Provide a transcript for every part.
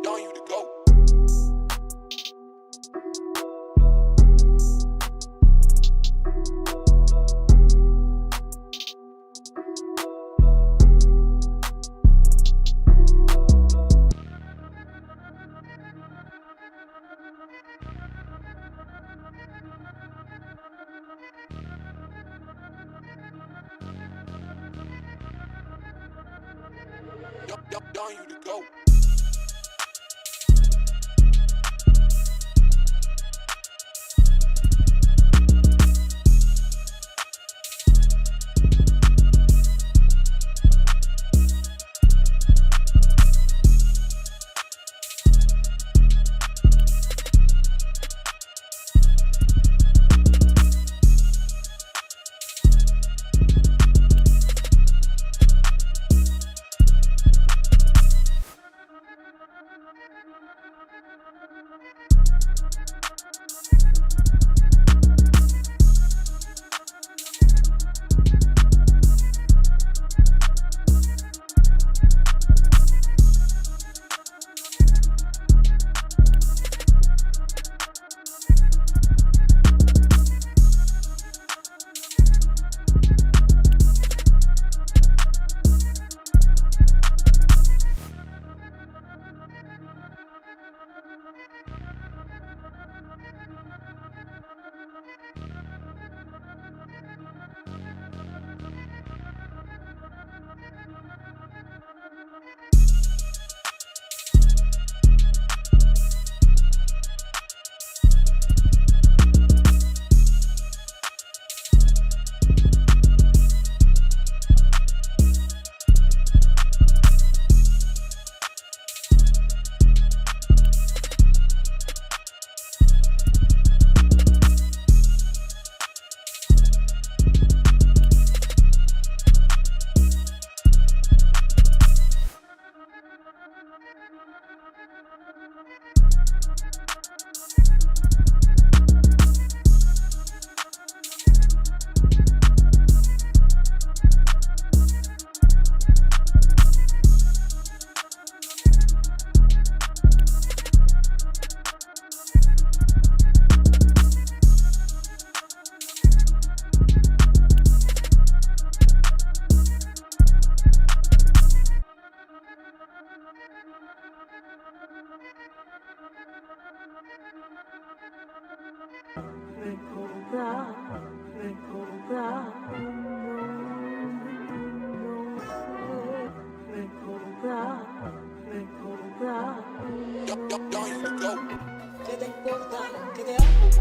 Don't you to go. Don't you to go. Don't you to go. ¿Qué te importa? ¿Qué te Don't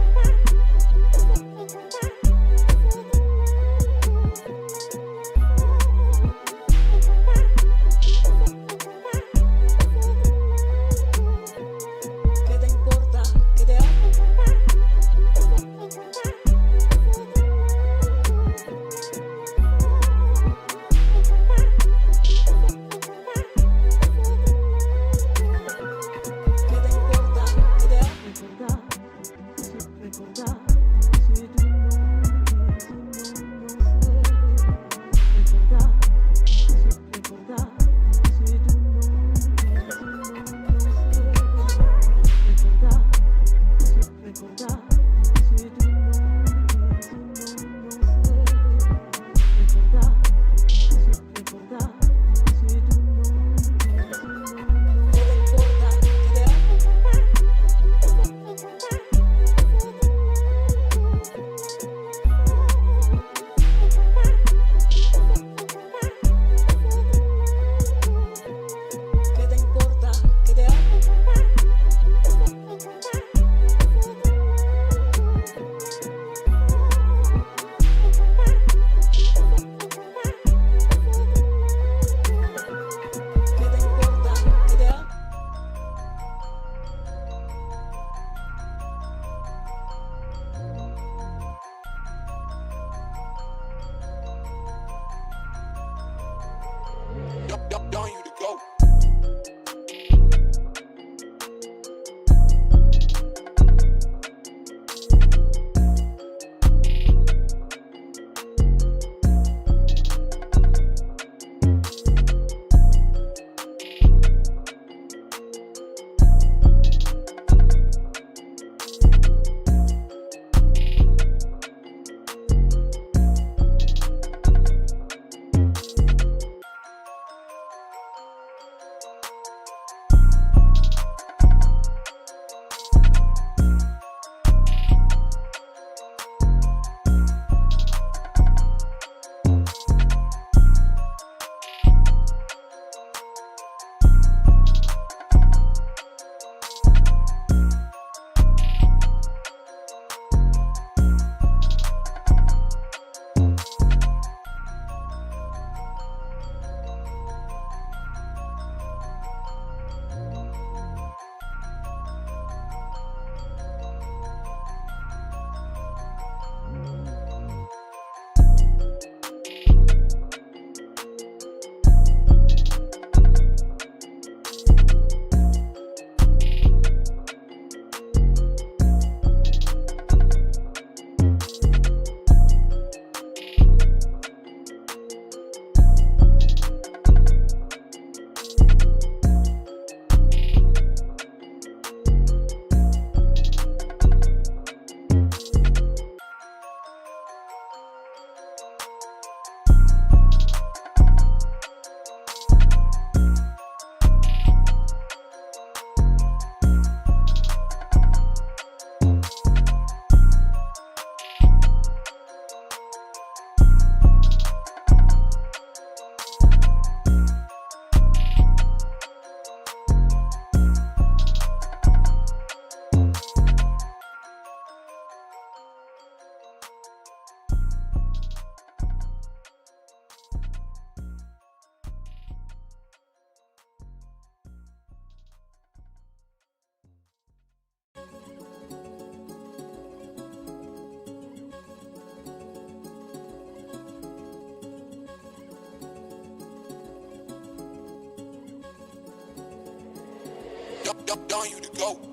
Done you to go. Done you to go.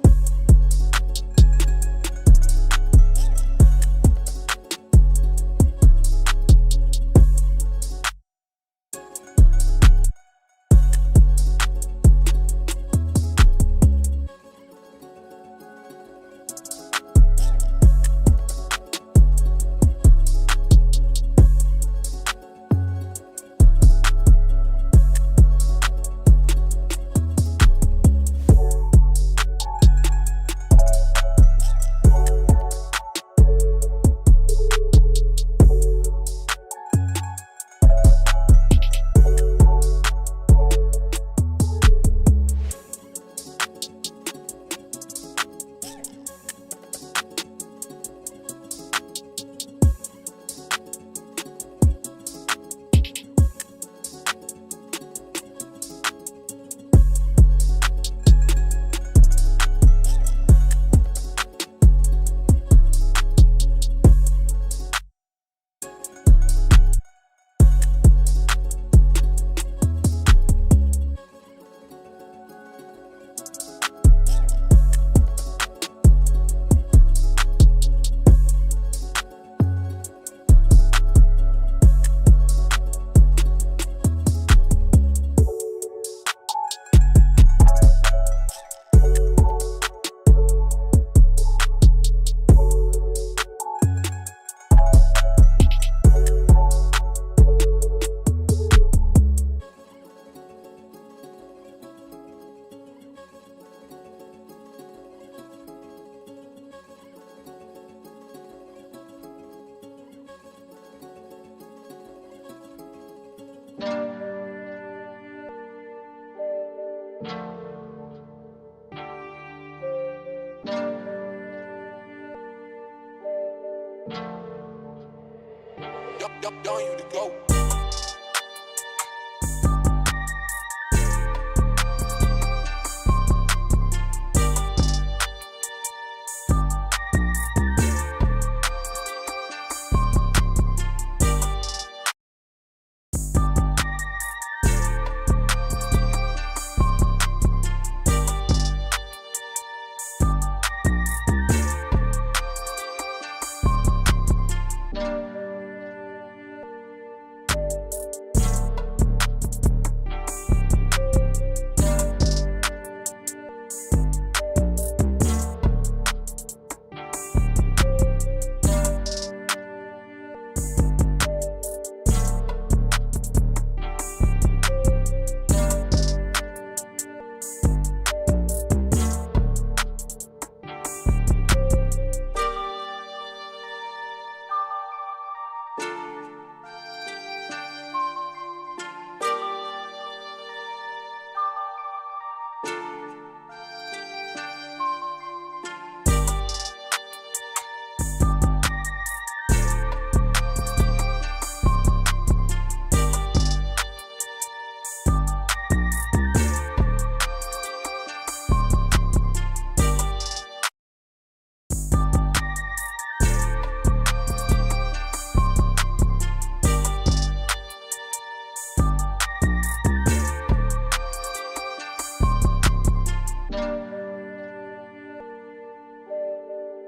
Done you to go.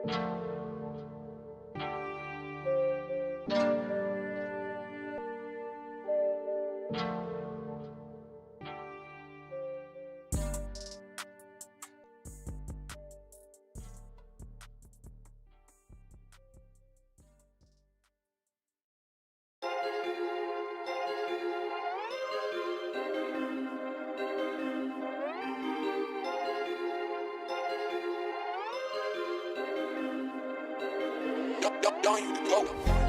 Don't you to go.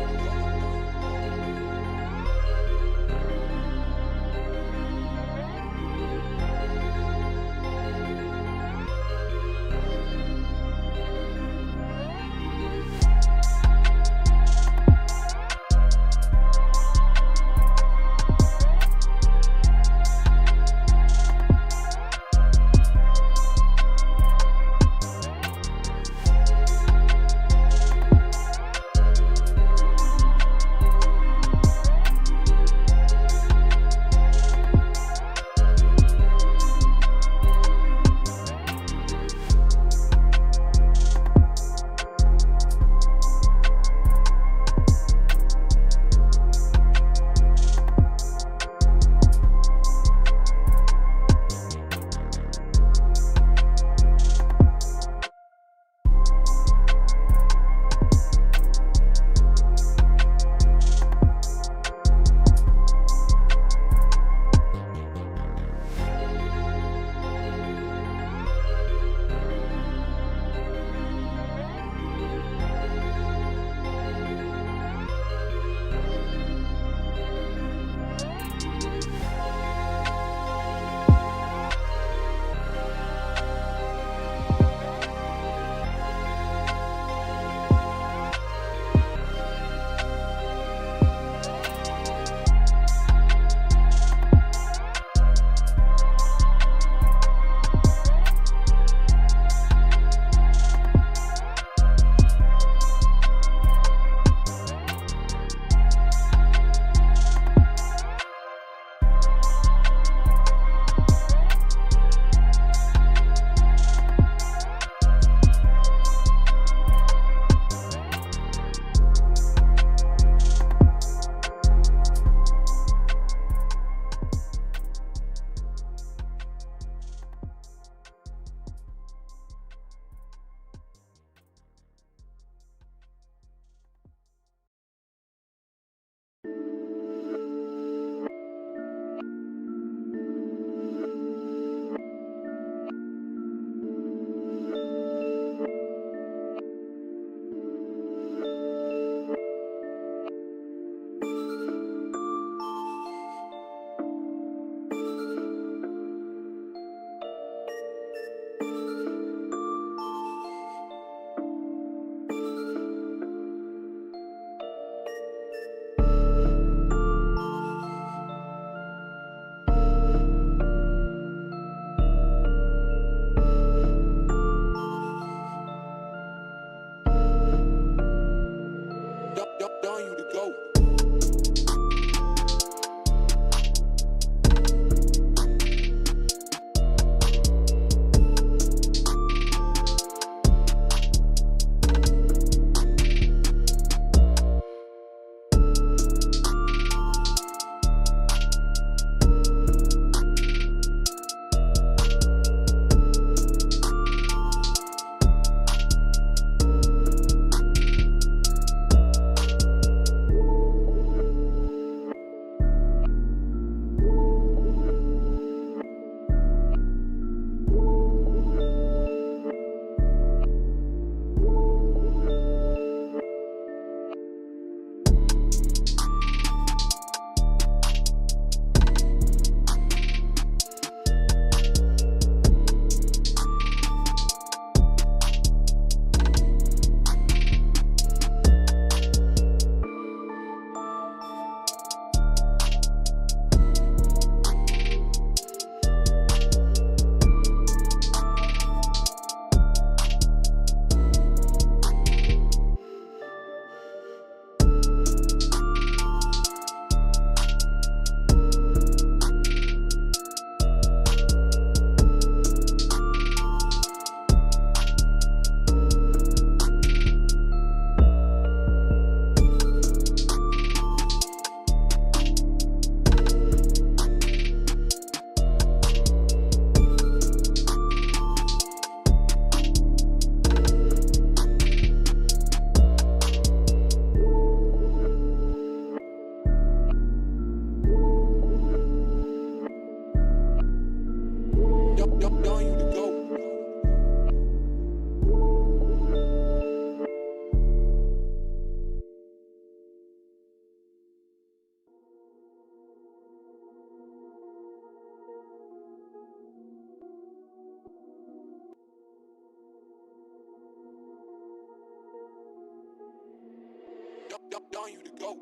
don't you to go.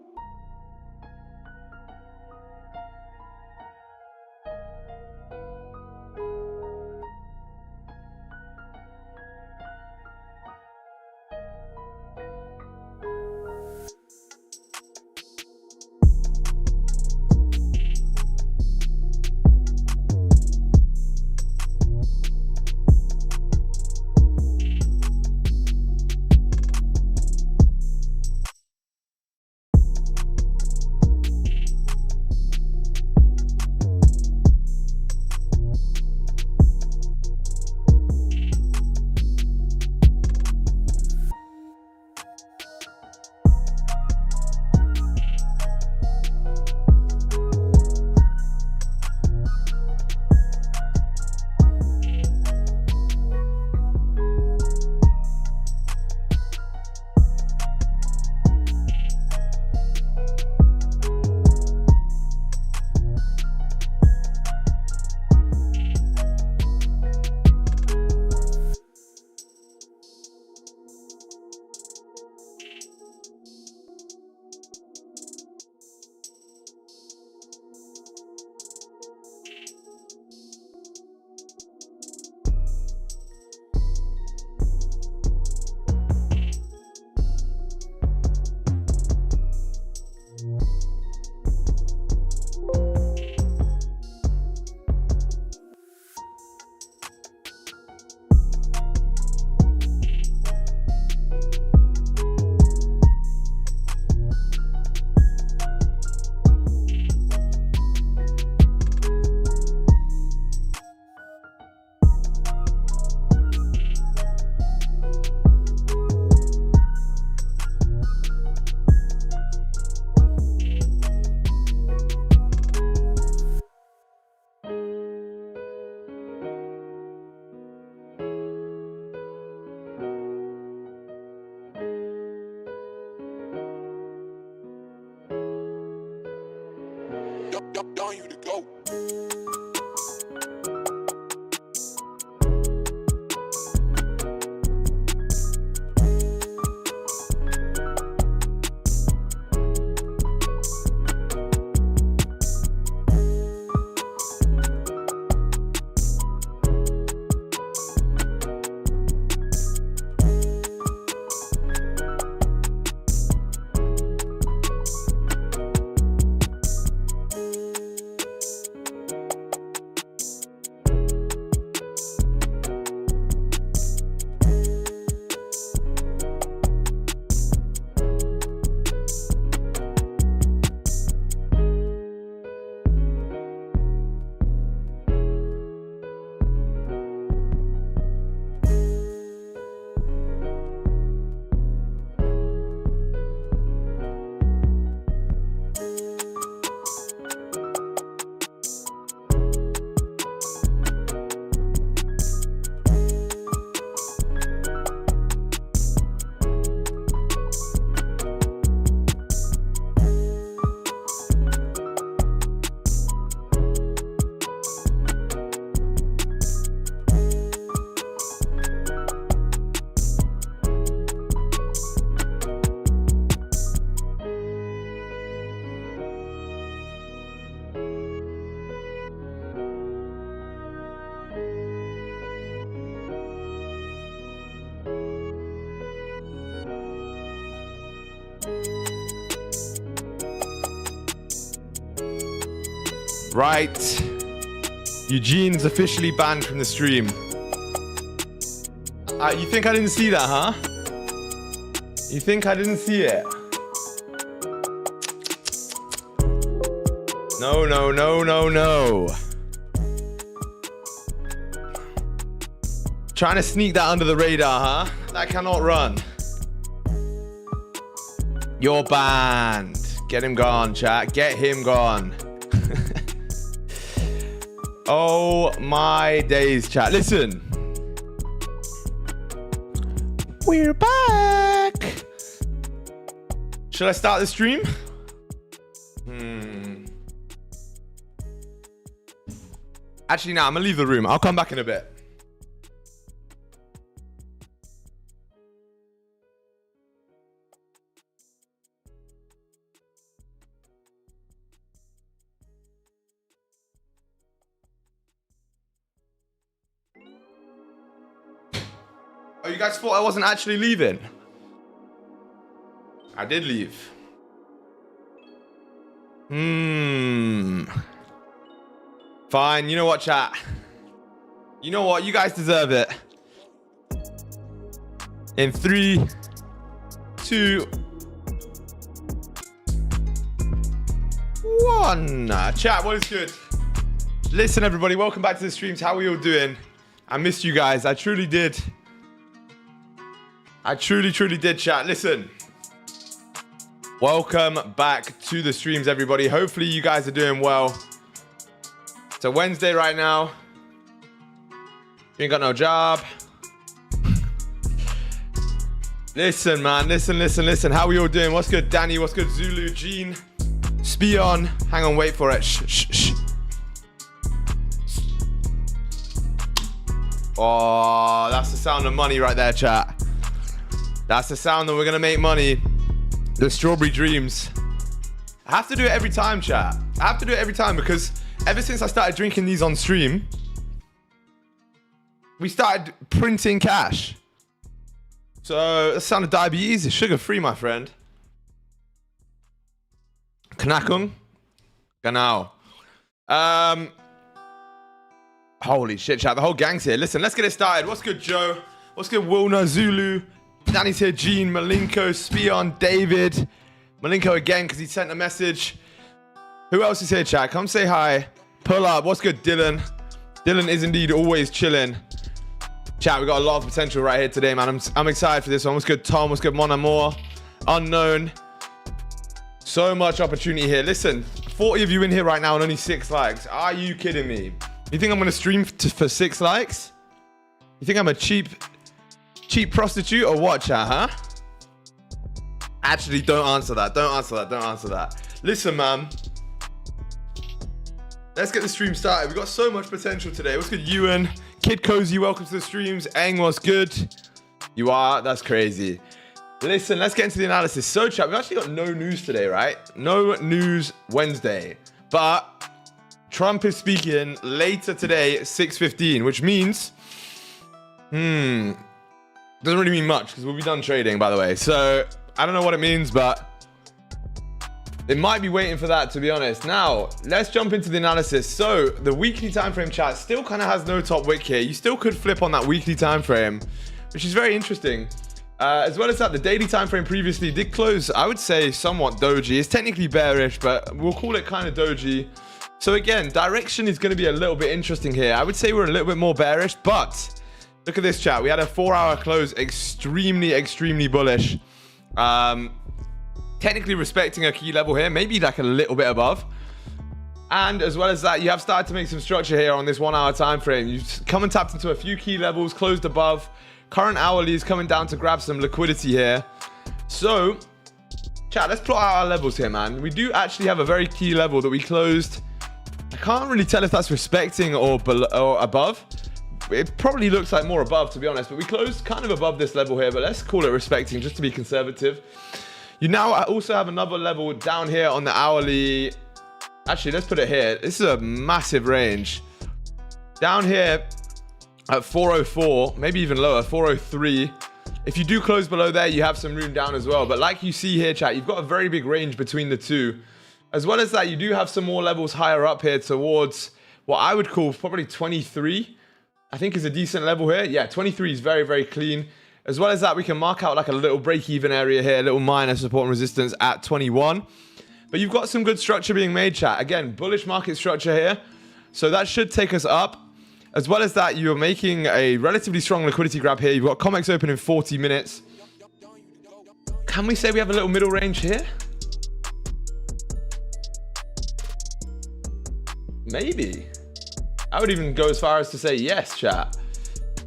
Don't you to go. Right. Eugene's officially banned from the stream. You think I didn't see that, huh? You think I didn't see it? No, no, no, no, no. Trying to sneak that under the radar, huh? That cannot run. You're banned. Get him gone, chat. Get him gone. Oh my days, chat. Listen. We're back. Should I start the stream? Actually, no, I'm gonna leave the room. I'll come back in a bit. Oh, you guys thought I wasn't actually leaving? I did leave. Fine, you know what, chat? You know what? You guys deserve it. In 3, 2, 1. Chat, what is good? Listen, everybody, welcome back to the streams. How are you all doing? I missed you guys. I truly did. I truly did, chat. Listen. Welcome back to the streams, everybody. Hopefully you guys are doing well. It's a Wednesday right now. You ain't got no job. Listen, man. Listen. How are we all doing? What's good, Danny? What's good, Zulu? Gene? Spion? Hang on, wait for it. Shh. Oh, that's the sound of money right there, chat. That's the sound that we're going to make money. The strawberry dreams. I have to do it every time, chat. I have to do it every time because ever since I started drinking these on stream, we started printing cash. So the sound of diabetes is sugar-free, my friend. Knakung. Genau. Holy shit, chat. The whole gang's here. Listen, let's get it started. What's good, Joe? What's good, Wilna, Zulu? Danny's here, Gene, Malenko, Spion, David. Malenko again because he sent a message. Who else is here, chat? Come say hi. Pull up. What's good, Dylan? Dylan is indeed always chilling. Chat, we got a lot of potential right here today, man. I'm excited for this one. What's good, Tom? What's good, Mon Amour? Unknown. So much opportunity here. Listen, 40 of you in here right now and only 6 likes. Are you kidding me? You think I'm going to stream for 6 likes? You think I'm a cheap prostitute or what, chat, huh? Actually, don't answer that. Listen, man. Let's get the stream started. We've got so much potential today. What's good, Ewan? Kid Cozy, welcome to the streams. Eng, what's good? You are? That's crazy. Listen, let's get into the analysis. So, chat, we've actually got no news today, right? No news Wednesday. But Trump is speaking later today at 6:15, which means... doesn't really mean much because we'll be done trading, by the way. So I don't know what it means, but they might be waiting for that, to be honest. Now, let's jump into the analysis. So the weekly time frame, chat, still kind of has no top wick here. You still could flip on that weekly time frame, which is very interesting. As well as that, the daily time frame previously did close, I would say, somewhat doji. It's technically bearish, but we'll call it kind of doji. So again, direction is going to be a little bit interesting here. I would say we're a little bit more bearish, but look at this, chat. We had a 4-hour close, extremely bullish. Technically respecting a key level here, maybe like a little bit above. And as well as that, you have started to make some structure here on this 1-hour time frame. You've come and tapped into a few key levels, closed above. Current hourly is coming down to grab some liquidity here. So, chat, let's plot out our levels here, man. We do actually have a very key level that we closed. I can't really tell if that's respecting or below or above. It probably looks like more above, to be honest, but we closed kind of above this level here, but let's call it respecting just to be conservative. You now also have another level down here on the hourly. Actually, let's put it here. This is a massive range. Down here at 404, maybe even lower, 403. If you do close below there, you have some room down as well. But like you see here, chat, you've got a very big range between the two. As well as that, you do have some more levels higher up here towards what I would call probably 23. I think is a decent level here. Yeah, 23 is very clean. As well as that, we can mark out like a little break-even area here, a little minor support and resistance at 21. But you've got some good structure being made, chat. Again, bullish market structure here. So that should take us up. As well as that, you're making a relatively strong liquidity grab here. You've got COMEX open in 40 minutes. Can we say we have a little middle range here? Maybe. I would even go as far as to say yes, chat.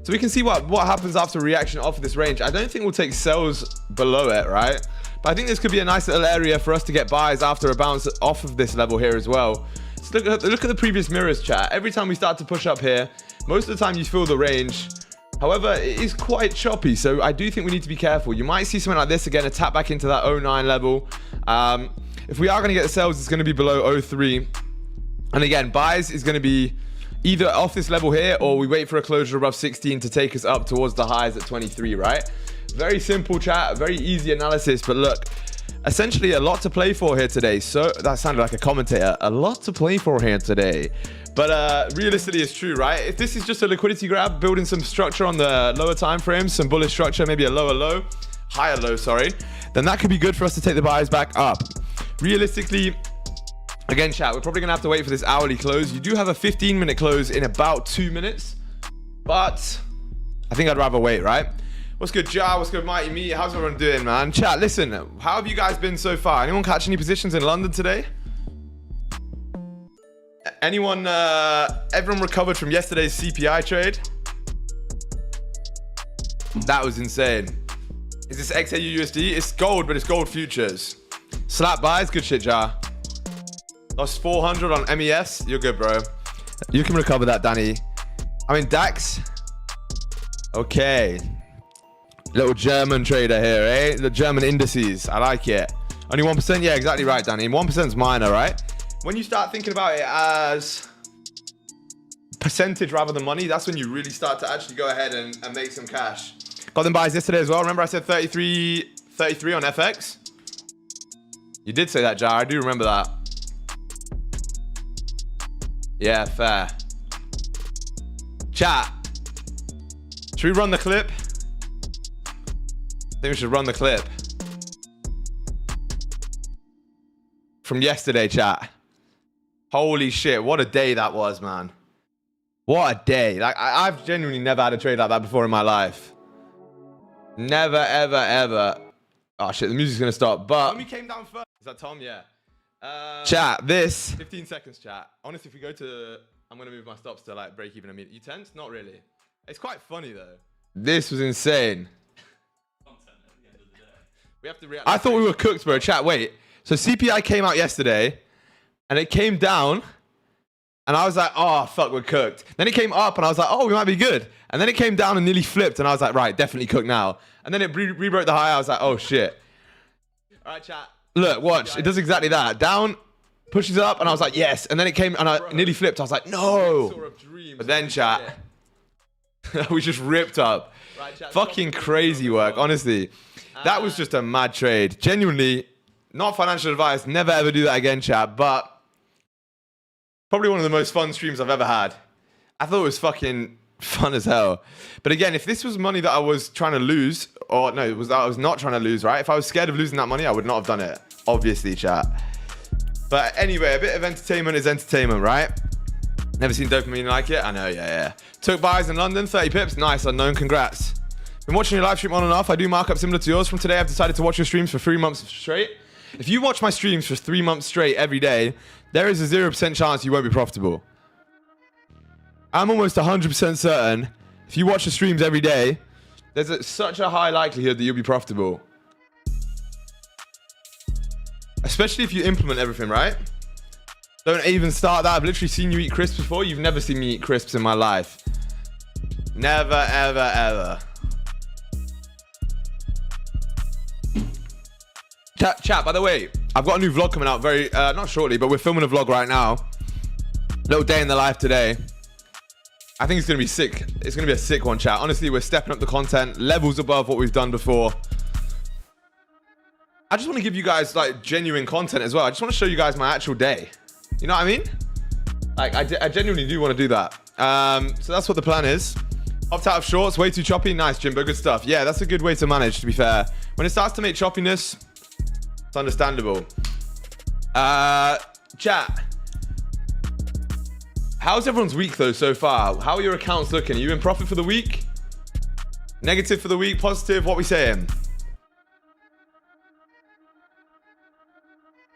So we can see what happens after reaction off of this range. I don't think we'll take sells below it, right? But I think this could be a nice little area for us to get buys after a bounce off of this level here as well. So look at the previous mirrors, chat. Every time we start to push up here, most of the time you feel the range. However, it is quite choppy, so I do think we need to be careful. You might see something like this again, a tap back into that 09 level. If we are going to get the sells, it's going to be below 03. And again, buys is going to be either off this level here or we wait for a closure above 16 to take us up towards the highs at 23, right? Very simple chat, very easy analysis, but look, essentially a lot to play for here today. So that sounded like a commentator. A lot to play for here today. But realistically, it's true, right? If this is just a liquidity grab, building some structure on the lower time frames, some bullish structure, maybe a lower low, higher low, sorry, then that could be good for us to take the buys back up. Realistically, again, chat, we're probably gonna have to wait for this hourly close. You do have a 15-minute close in about 2 minutes, but I think I'd rather wait, right? What's good, Ja? What's good, Mighty Me? How's everyone doing, man? Chat, listen, how have you guys been so far? Anyone catch any positions in London today? Anyone, everyone recovered from yesterday's CPI trade? That was insane. Is this XAUUSD? It's gold, but it's gold futures. Slap buys, good shit, Ja. Lost 400 on MES. You're good, bro. You can recover that, Danny. I mean, DAX. Okay. Little German trader here, eh? The German indices. I like it. Only 1%? Yeah, exactly right, Danny. 1% is minor, right? When you start thinking about it as percentage rather than money, that's when you really start to actually go ahead and make some cash. Got them buys yesterday as well. Remember I said 33 on FX? You did say that, Jar. I do remember that. Yeah, fair. Chat. Should we run the clip? I think we should run the clip. From yesterday, chat. Holy shit, what a day that was, man. What a day. Like, I've genuinely never had a trade like that before in my life. Never, ever, ever. Oh shit, the music's gonna stop. But when we came down first, is that Tom? Yeah. Chat, this 15 seconds, chat. Honestly, if we go to, I'm gonna move my stops to like break even immediately. You tense? Not really. It's quite funny though. This was insane. We have to react. I thought we were cooked, bro. Chat, wait. So CPI came out yesterday, and it came down, and I was like, oh fuck, we're cooked. Then it came up, and I was like, oh, we might be good. And then it came down and nearly flipped, and I was like, right, definitely cooked now. And then it rebroke the high. I was like, oh shit. All right, chat. Look, watch. It does exactly that. Down, pushes up, and I was like, yes. And then it came, and I nearly flipped. I was like, no. But then, chat, we just ripped up. Right, chat, fucking crazy work, honestly. That was just a mad trade. Genuinely, not financial advice. Never ever do that again, chat. But probably one of the most fun streams I've ever had. I thought it was fucking fun as hell. But again, if this was money that I was trying to lose, or no, it was that I was not trying to lose, right? If I was scared of losing that money, I would not have done it. Obviously, chat. But anyway, a bit of entertainment is entertainment, right? Never seen dopamine like it? I know, yeah. Took buys in London, 30 pips. Nice, unknown, congrats. Been watching your live stream on and off. I do markup similar to yours. From today, I've decided to watch your streams for 3 months straight. If you watch my streams for 3 months straight every day, there is a 0% chance you won't be profitable. I'm almost 100% certain if you watch the streams every day, there's such a high likelihood that you'll be profitable. Especially if you implement everything, right? Don't even start that. I've literally seen you eat crisps before. You've never seen me eat crisps in my life. Never, ever, ever. Chat, by the way, I've got a new vlog coming out very, not shortly, but we're filming a vlog right now. Little day in the life today. I think it's going to be sick. It's going to be a sick one, chat. Honestly, we're stepping up the content, levels above what we've done before. I just want to give you guys like genuine content as well. I just want to show you guys my actual day. You know what I mean? Like, I genuinely do want to do that. So that's what the plan is. Opt out of shorts, way too choppy. Nice, Jimbo, good stuff. Yeah, that's a good way to manage, to be fair. When it starts to make choppiness, it's understandable. Chat. How's everyone's week though so far? How are your accounts looking? Are you in profit for the week? Negative for the week? Positive? What are we saying?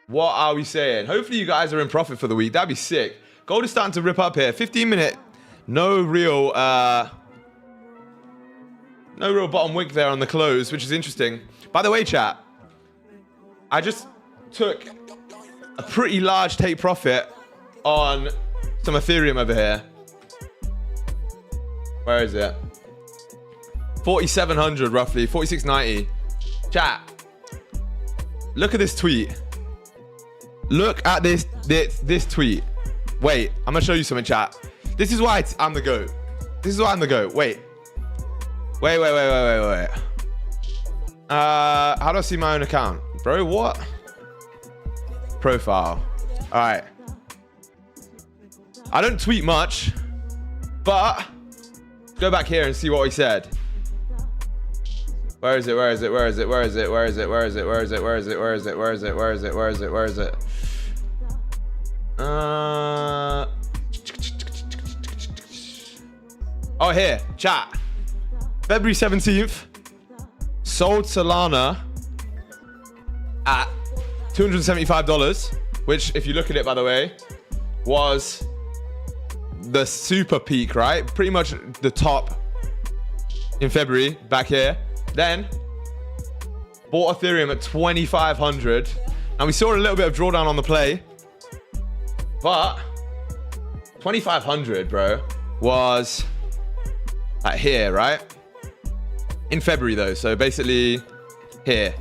What are we saying? Hopefully you guys are in profit for the week. That'd be sick. Gold is starting to rip up here. 15-minute. No real bottom wick there on the close, which is interesting. By the way, chat, I just took a pretty large take profit on some Ethereum over here. Where is it? 4,700 roughly, 4,690. Chat, look at this tweet. Look at this tweet. Wait, I'm gonna show you something, chat. This is why I'm the GOAT. This is why I'm the GOAT. Wait. How do I see my own account? Bro, what? Profile. All right. I don't tweet much, but go back here and see what he said. Where is it? Where is it? Where is it? Where is it? Where is it? Where is it? Where is it? Where is it? Where is it? Where is it? Where is it? Where is it? Where is it? Oh, here, chat. February 17th, sold Solana at $275, which, if you look at it, by the way, was the super peak, right? Pretty much the top in February, back here. Then bought Ethereum at 2,500, and we saw a little bit of drawdown on the play, but 2,500, bro, was at here, right? In February though, so basically here.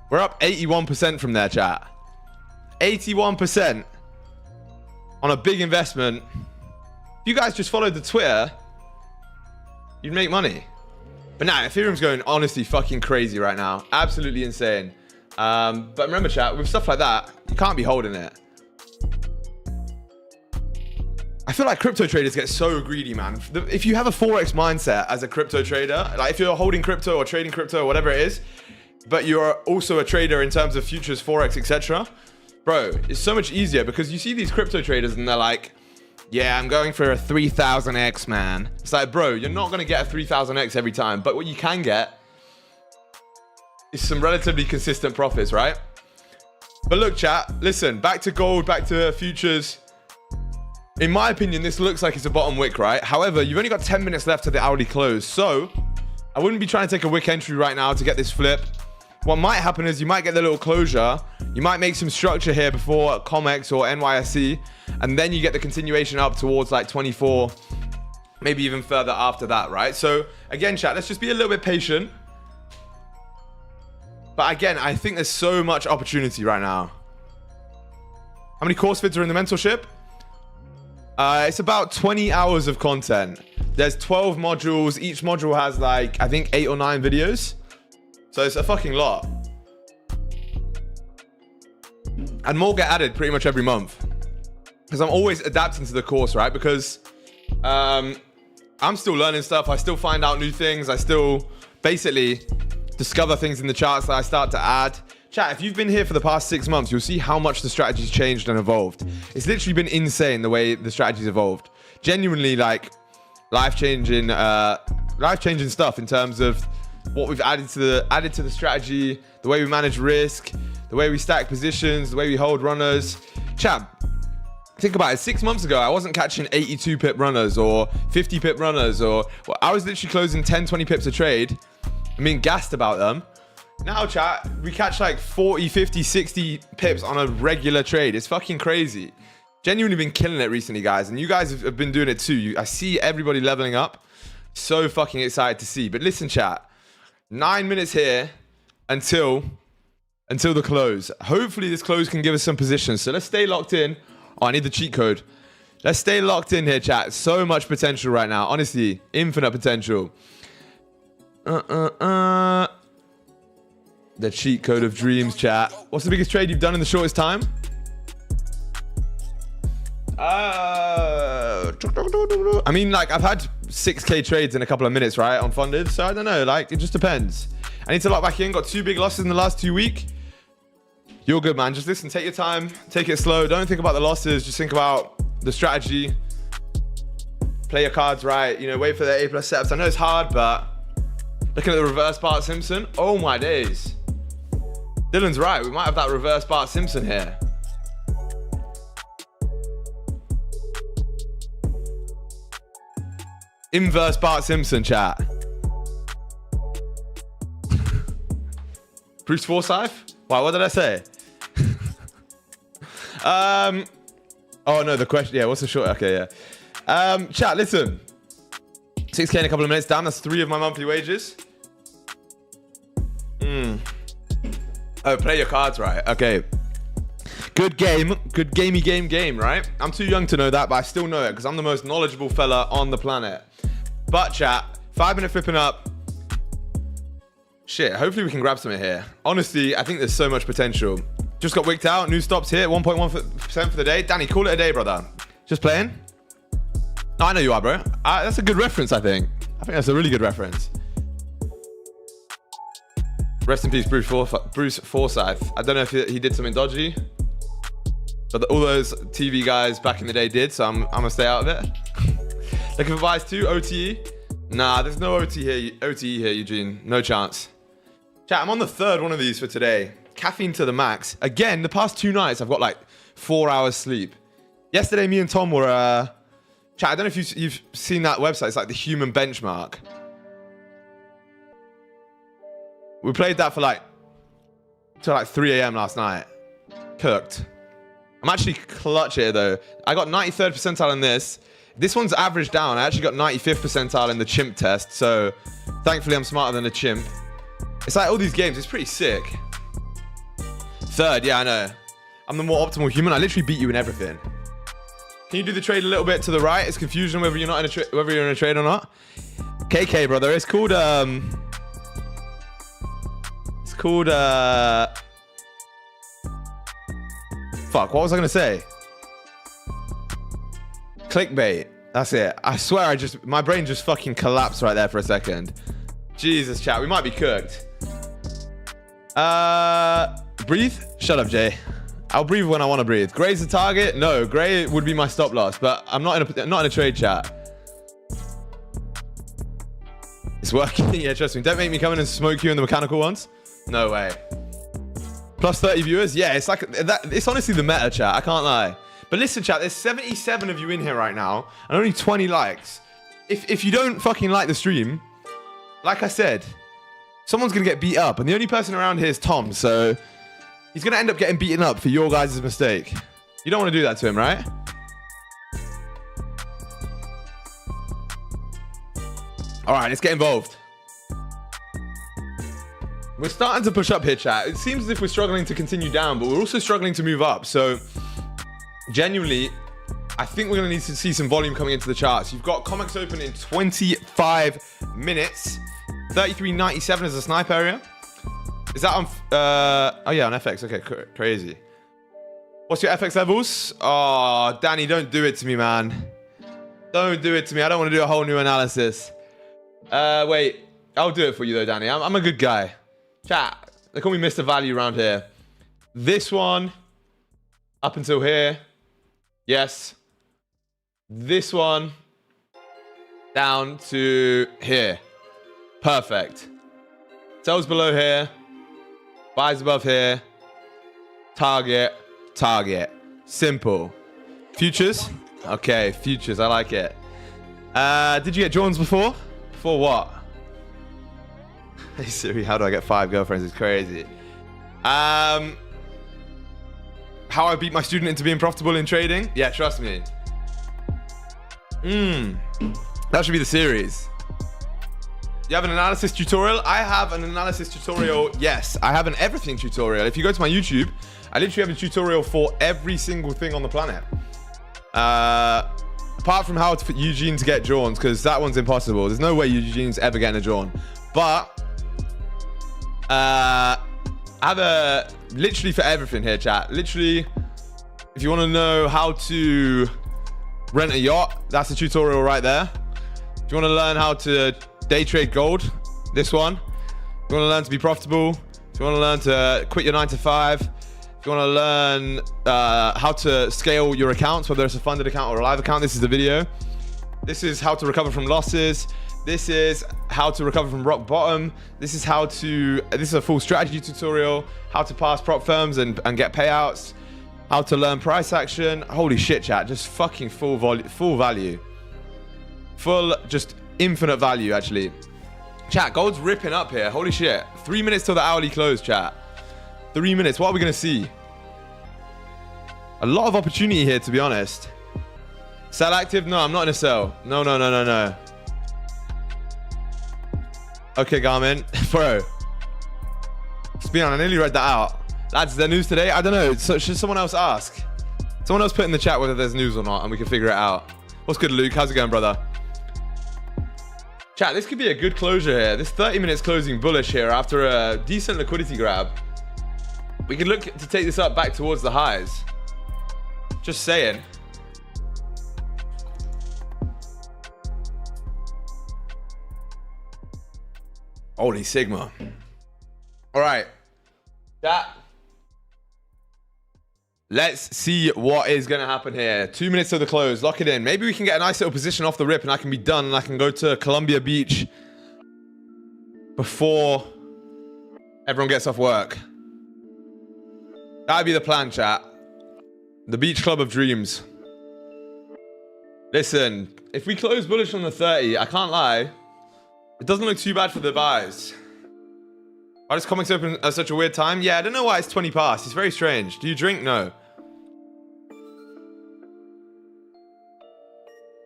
We're up 81% from there, chat. 81% on a big investment. If you guys just followed the Twitter, you'd make money. But nah, Ethereum's going honestly fucking crazy right now. Absolutely insane. But remember, chat, with stuff like that, you can't be holding it. I feel like crypto traders get so greedy, man. If you have a Forex mindset as a crypto trader, like if you're holding crypto or trading crypto or whatever it is, but you're also a trader in terms of futures, Forex, etc., bro, it's so much easier because you see these crypto traders and they're like, yeah, I'm going for a 3000x, man. It's like, bro, you're not going to get a 3000x every time, but what you can get is some relatively consistent profits, right? But look, chat, listen, back to gold, back to futures. In my opinion, this looks like it's a bottom wick, right? However, you've only got 10 minutes left to the hourly close. So I wouldn't be trying to take a wick entry right now to get this flip. What might happen is you might get the little closure. You might make some structure here before COMEX or NYSE. And then you get the continuation up towards like 24, maybe even further after that, right? So again, chat, let's just be a little bit patient. But again, I think there's so much opportunity right now. How many course vids are in the mentorship? It's about 20 hours of content. There's 12 modules. Each module has like, I think 8 or 9 videos. So it's a fucking lot. And more get added pretty much every month. Because I'm always adapting to the course, right? Because I'm still learning stuff. I still find out new things. I still basically discover things in the charts that I start to add. Chat, if you've been here for the past 6 months, you'll see how much the strategy's changed and evolved. It's literally been insane the way the strategy's evolved. Genuinely, like, life-changing stuff in terms of what we've added to the strategy, the way we manage risk, the way we stack positions, the way we hold runners. Chat, think about it. 6 months ago, I wasn't catching 82 pip runners or 50 pip runners, or I was literally closing 10, 20 pips a trade. I mean, gassed about them. Now, chat, we catch like 40, 50, 60 pips on a regular trade. It's fucking crazy. Genuinely been killing it recently, guys. And you guys have been doing it too. I see everybody leveling up. So fucking excited to see. But listen, chat. 9 minutes here until the close. Hopefully this close can give us some positions. So let's stay locked in. Oh, I need the cheat code. Let's stay locked in here, chat. So much potential right now. Honestly, infinite potential. The cheat code of dreams, chat. What's the biggest trade you've done in the shortest time? I mean, like, I've had 6K trades in a couple of minutes, right? On funded. So I don't know. Like, it just depends. I need to lock back in. Got 2 big losses in the last 2 weeks. You're good, man. Just listen. Take your time. Take it slow. Don't think about the losses. Just think about the strategy. Play your cards right. You know, wait for the A+ setups. I know it's hard, but looking at the reverse Bart Simpson. Oh, my days. Dylan's right. We might have that reverse Bart Simpson here. Inverse Bart Simpson, chat. Bruce Forsyth? Wow, what did I say? Oh, no, the question. Yeah, what's the short? Okay, yeah. Chat, listen. 6K in a couple of minutes. Damn, that's 3 of my monthly wages. Oh, play your cards right. Okay. Good game. Good gamey game, right? I'm too young to know that, but I still know it because I'm the most knowledgeable fella on the planet. But chat, 5-minute flipping up. Shit, hopefully we can grab something here. Honestly, I think there's so much potential. Just got wicked out. New stops here. 1.1% for the day. Danny, call it a day, brother. Just playing? No, I know you are, bro. That's a good reference, I think. I think that's a really good reference. Rest in peace, Bruce Forsyth. I don't know if he did something dodgy, but all those TV guys back in the day did, so I'm gonna stay out of it. Looking for buys too, OTE? Nah, there's no OTE here, Eugene. No chance. Chat, I'm on the third one of these for today. Caffeine to the max. Again, the past 2 nights, I've got like 4 hours sleep. Yesterday, me and Tom were, chat, I don't know if you've seen that website. It's like the human benchmark. We played that for till like 3 a.m. last night. Cooked. I'm actually clutch here though. I got 93rd percentile in this. This one's averaged down. I actually got 95th percentile in the chimp test. So thankfully I'm smarter than a chimp. It's like all these games, it's pretty sick. Third, yeah, I know. I'm the more optimal human. I literally beat you in everything. Can you do the trade a little bit to the right? It's confusion whether you're in a trade or not. KK, brother. It's called fuck, what was I gonna say? Clickbait. That's it. I swear my brain just fucking collapsed right there for a second. Jesus, chat, we might be cooked. Breathe? Shut up, Jay. I'll breathe when I want to breathe. Gray's the target? No, Gray would be my stop loss, but I'm not in a trade, chat. It's working. Yeah, trust me. Don't make me come in and smoke you in the mechanical ones. No way. Plus 30 viewers? Yeah, it's like that. It's honestly the meta, chat. I can't lie. But listen, chat, there's 77 of you in here right now and only 20 likes. If you don't fucking like the stream, like I said, someone's going to get beat up. And the only person around here is Tom, so he's going to end up getting beaten up for your guys' mistake. You don't want to do that to him, right? All right, let's get involved. We're starting to push up here, chat. It seems as if we're struggling to continue down, but we're also struggling to move up. So, genuinely, I think we're going to need to see some volume coming into the charts. You've got comics open in 25 minutes. 33.97 is the snipe area. Is that on... oh, yeah, on FX. Okay, crazy. What's your FX levels? Oh, Danny, don't do it to me, man. Don't do it to me. I don't want to do a whole new analysis. Wait. I'll do it for you, though, Danny. I'm a good guy. Chat, they call me Mr. Value around here. This one, up until here. Yes. This one, down to here. Perfect. Sells below here. Buys above here. Target, target. Simple. Futures? Okay, futures. I like it. Did you get Johns before? Before what? Hey Siri, how do I get 5 girlfriends? It's crazy. How I beat my student into being profitable in trading? Yeah, trust me. That should be the series. You have an analysis tutorial? I have an analysis tutorial. Yes, I have an everything tutorial. If you go to my YouTube, I literally have a tutorial for every single thing on the planet. Apart from how for Eugene to get Johns, because that one's impossible. There's no way Eugene's ever getting a John. But I have a literally for everything here, chat. Literally, if you want to know how to rent a yacht, that's a tutorial right there. If you want to learn how to day trade gold, this one. If you want to learn to be profitable, if you want to learn to quit your 9 to 5, if you want to learn how to scale your accounts, whether it's a funded account or a live account, this is the video. This is how to recover from losses. This is how to recover from rock bottom. This is this is a full strategy tutorial, how to pass prop firms and get payouts, how to learn price action. Holy shit, chat, just fucking full value. Full, just infinite value, actually. Chat, gold's ripping up here. Holy shit. 3 minutes till the hourly close, chat. 3 minutes. What are we going to see? A lot of opportunity here, to be honest. Sell active? No, I'm not in a sell. No. Okay, Garmin. Bro. Speed on, I nearly read that out. Lads, is there news today? I don't know. So should someone else ask? Someone else put in the chat whether there's news or not, and we can figure it out. What's good, Luke? How's it going, brother? Chat, this could be a good closure here. This 30 minutes closing bullish here after a decent liquidity grab. We could look to take this up back towards the highs. Just saying. Holy Sigma. All right. Chat. Let's see what is going to happen here. 2 minutes to the close. Lock it in. Maybe we can get a nice little position off the rip and I can be done and I can go to Columbia Beach before everyone gets off work. That'd be the plan, chat. The Beach Club of Dreams. Listen, if we close bullish on the 30, I can't lie. It doesn't look too bad for the buys. Why does comics open at such a weird time? Yeah, I don't know why it's 20 past. It's very strange. Do you drink? No.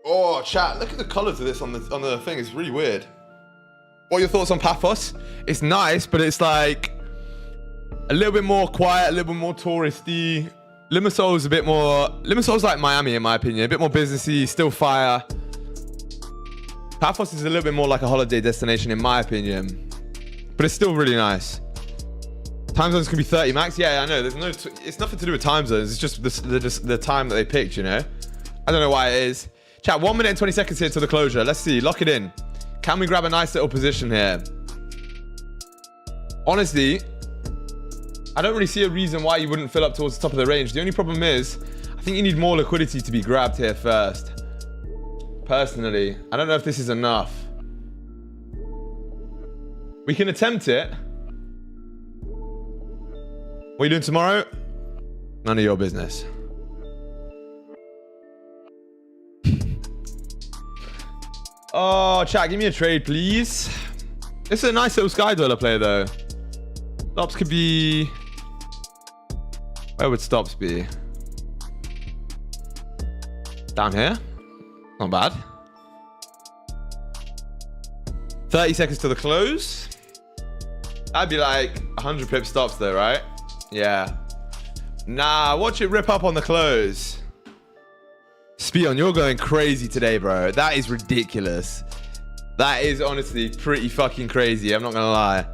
Oh, chat. Look at the colors of this on the thing. It's really weird. What are your thoughts on Paphos? It's nice, but it's like a little bit more quiet, a little bit more touristy. Limassol's a bit more... Limassol's like Miami, in my opinion. A bit more businessy, still fire. Paphos is a little bit more like a holiday destination, in my opinion. But it's still really nice. Time zones can be 30 max. Yeah, I know. There's no. It's nothing to do with time zones. It's just the time that they picked, you know? I don't know why it is. Chat, 1 minute and 20 seconds here to the closure. Let's see. Lock it in. Can we grab a nice little position here? Honestly, I don't really see a reason why you wouldn't fill up towards the top of the range. The only problem is, I think you need more liquidity to be grabbed here first. Personally, I don't know if this is enough. We can attempt it. What are you doing tomorrow? None of your business. Oh, chat, give me a trade, please. This is a nice little Sky Dweller player, though. Stops could be... Where would stops be? Down here? Not bad. 30 seconds to the close. That'd be like 100 pip stops though, right? Yeah. Nah, watch it rip up on the close. Spion, you're going crazy today, bro. That is ridiculous. That is honestly pretty fucking crazy. I'm not gonna lie.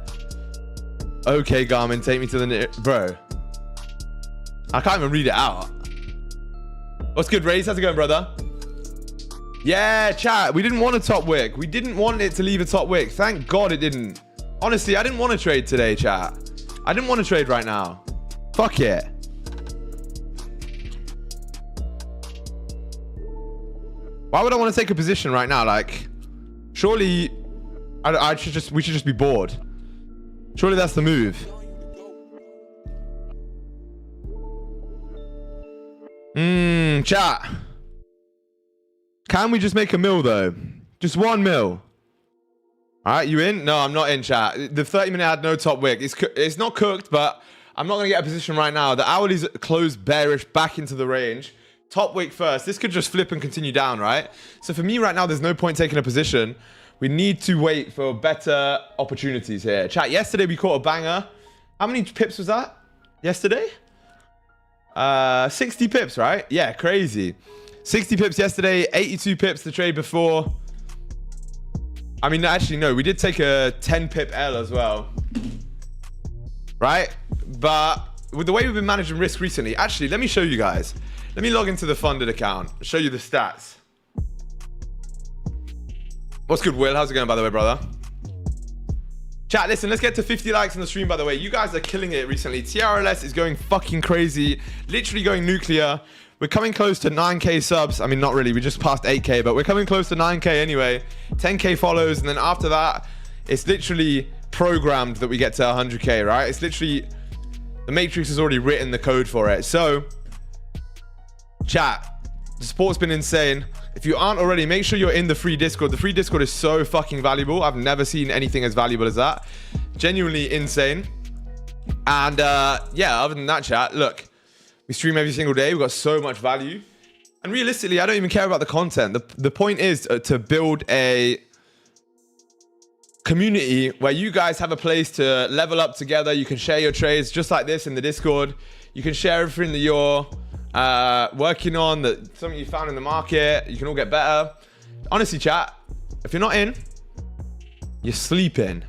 Okay, Garmin, take me to the... Bro. I can't even read it out. What's good, Raze? How's it going, brother? Yeah, chat. We didn't want a top wick. We didn't want it to leave a top wick. Thank God it didn't. Honestly, I didn't want to trade today, chat. I didn't want to trade right now. Fuck it. Why would I want to take a position right now? Like, surely we should just be bored. Surely that's the move. Chat. Can we just make a mil though? Just 1 mil. All right, you in? No, I'm not in, chat. The 30 minute had no top wick. It's not cooked, but I'm not going to get a position right now. The hourly's closed bearish back into the range. Top wick first. This could just flip and continue down, right? So for me right now, there's no point taking a position. We need to wait for better opportunities here. Chat, yesterday we caught a banger. How many pips was that? Yesterday? 60 pips, right? Yeah, crazy. 60 pips yesterday, 82 pips the trade before. I mean, actually, no, we did take a 10 pip L as well. Right? But with the way we've been managing risk recently, actually, let me show you guys. Let me log into the funded account, show you the stats. What's good, Will? How's it going, by the way, brother? Chat, listen, let's get to 50 likes on the stream, by the way. You guys are killing it recently. TRLS is going fucking crazy, literally going nuclear. We're coming close to 9K subs. I mean, not really. We just passed 8K, but we're coming close to 9K anyway. 10K follows, and then after that, it's literally programmed that we get to 100K, right? It's literally... The Matrix has already written the code for it. So, chat, the support's been insane. If you aren't already, make sure you're in the free Discord. The free Discord is so fucking valuable. I've never seen anything as valuable as that. Genuinely insane. And yeah, other than that, chat, look, we stream every single day. We've got so much value. And realistically, I don't even care about the content. The point is to build a community where you guys have a place to level up together. You can share your trades just like this in the Discord. You can share everything that you're working on, that something you found in the market. You can all get better. Honestly, chat, if you're not in, you're sleeping.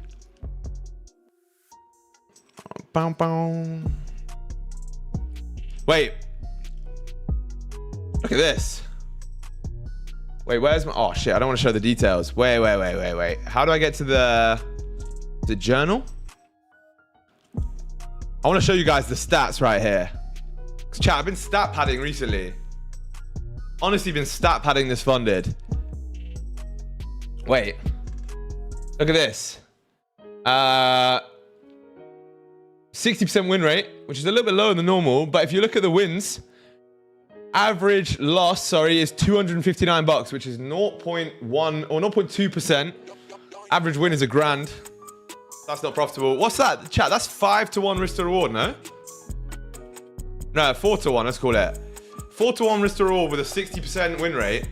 Bow, bow. Wait. Look at this. Wait, where's my... Oh, shit. I don't want to show the details. Wait. How do I get to the journal? I want to show you guys the stats right here. Because, chat, I've been stat padding recently. Honestly, been stat padding this funded. Wait. Look at this. 60% win rate, which is a little bit lower than normal. But if you look at the wins, average loss, sorry, is $259, which is 0.1 or 0.2%. Average win is $1,000. That's not profitable. What's that, chat? That's 5-to-1 risk to reward, no? No, 4-to-1, let's call it. 4-to-1 risk to reward with a 60% win rate.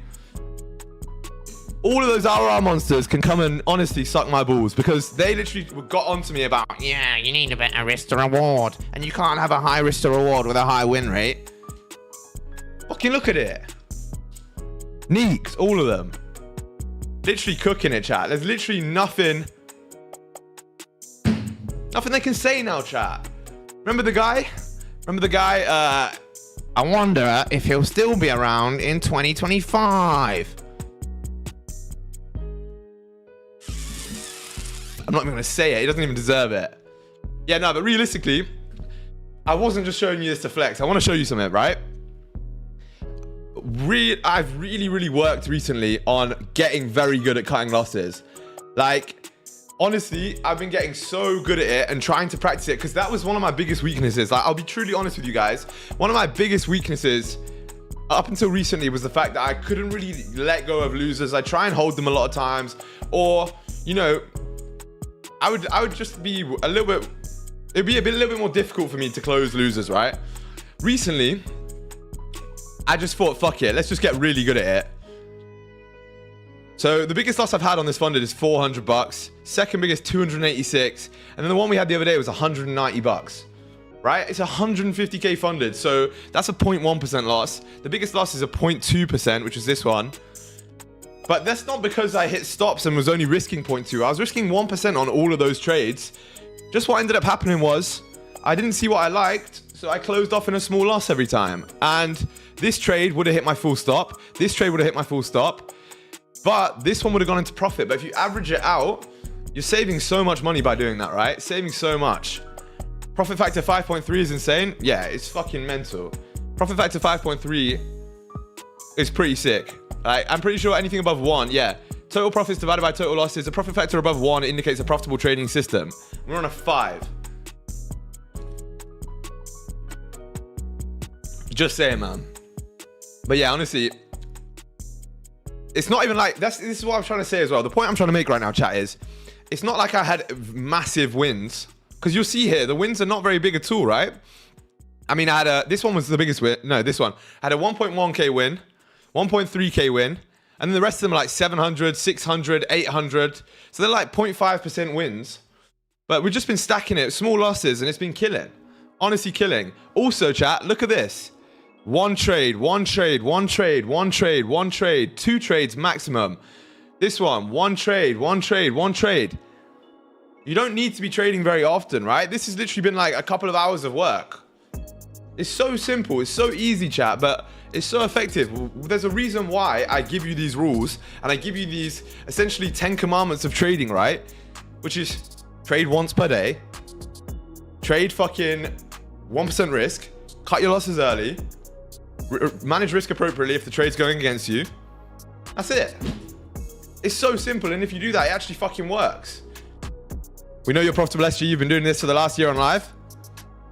All of those RR monsters can come and honestly suck my balls, because they literally got onto me about, yeah, you need a better risk to reward, and you can't have a high risk to reward with a high win rate. Fucking look at it. Neeks, all of them. Literally cooking it, chat. There's literally nothing they can say now, chat. Remember the guy? I wonder if he'll still be around in 2025. I'm not even going to say it. He doesn't even deserve it. Yeah, no, but realistically, I wasn't just showing you this to flex. I want to show you something, right? I've really worked recently on getting very good at cutting losses. Like, honestly, I've been getting so good at it and trying to practice it, because that was one of my biggest weaknesses. Like, I'll be truly honest with you guys. One of my biggest weaknesses up until recently was the fact that I couldn't really let go of losers. I try and hold them a lot of times, or, you know, I would just be a little bit, it'd be a little bit more difficult for me to close losers, right? Recently, I just thought, fuck it, let's just get really good at it. So the biggest loss I've had on this funded is $400. Second biggest, 286. And then the one we had the other day was $190, right? It's 150K funded. So that's a 0.1% loss. The biggest loss is a 0.2%, which is this one. But that's not because I hit stops and was only risking 0.2. I was risking 1% on all of those trades. Just what ended up happening was I didn't see what I liked, so I closed off in a small loss every time. And this trade would have hit my full stop. This trade would have hit my full stop. But this one would have gone into profit. But if you average it out, you're saving so much money by doing that, right? Saving so much. Profit factor 5.3 is insane. Yeah, it's fucking mental. Profit factor 5.3 is pretty sick. I'm pretty sure anything above 1, yeah. Total profits divided by total losses. A profit factor above 1 indicates a profitable trading system. We're on a 5. Just saying, man. But yeah, honestly, it's not even like, this is what I'm trying to say as well. The point I'm trying to make right now, chat, is it's not like I had massive wins, because you'll see here, the wins are not very big at all, right? I mean, I had this one was the biggest win. No, this one. I had a 1.1K win, 1.3K win, and then the rest of them are like 700, 600, 800. So they're like 0.5% wins. But we've just been stacking it, small losses, and it's been killing. Honestly killing. Also, chat, look at this. One trade, 2 trades maximum. This one trade. You don't need to be trading very often, right? This has literally been like a couple of hours of work. It's so simple, it's so easy, chat, but it's so effective. There's a reason why I give you these rules, and I give you these essentially 10 commandments of trading, right? Which is trade once per day, trade fucking 1% risk, cut your losses early, manage risk appropriately if the trade's going against you. That's it. It's so simple, and if you do that, it actually fucking works. We know you're profitable, SG. You've been doing this for the last year on live.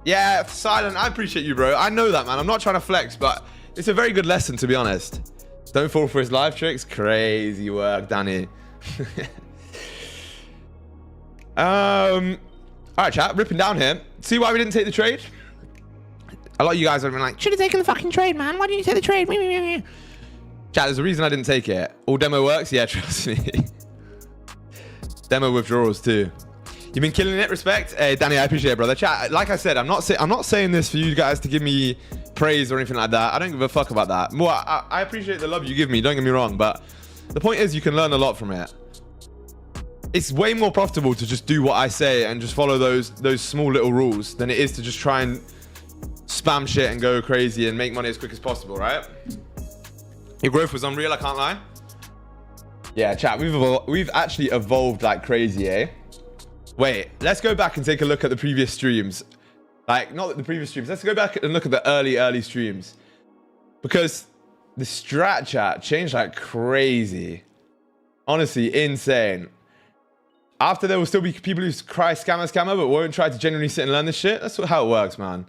Yeah, Silent, I appreciate you, bro. I know that, man. I'm not trying to flex, but it's a very good lesson, to be honest. Don't fall for his live tricks. Crazy work, Danny. All right, chat. Ripping down here. See why we didn't take the trade? A lot of you guys have been like, should have taken the fucking trade, man. Why didn't you take the trade? Chat, there's a reason I didn't take it. All demo works? Yeah, trust me. Demo withdrawals too. You've been killing it. Respect. Hey, Danny, I appreciate it, brother. Chat. Like I said, I'm not saying this for you guys to give me praise or anything like that. I don't give a fuck about that. More, I appreciate the love you give me. Don't get me wrong, but the point is, you can learn a lot from it. It's way more profitable to just do what I say and just follow those small little rules than it is to just try and spam shit and go crazy and make money as quick as possible, right? Your growth was unreal. I can't lie. Yeah, chat. We've actually evolved like crazy, eh? Wait, let's go back and take a look at the previous streams. Like, not the previous streams. Let's go back and look at the early streams. Because the strat chat changed like crazy. Honestly, insane. After there will still be people who cry scammer, but won't try to genuinely sit and learn this shit. That's how it works, man.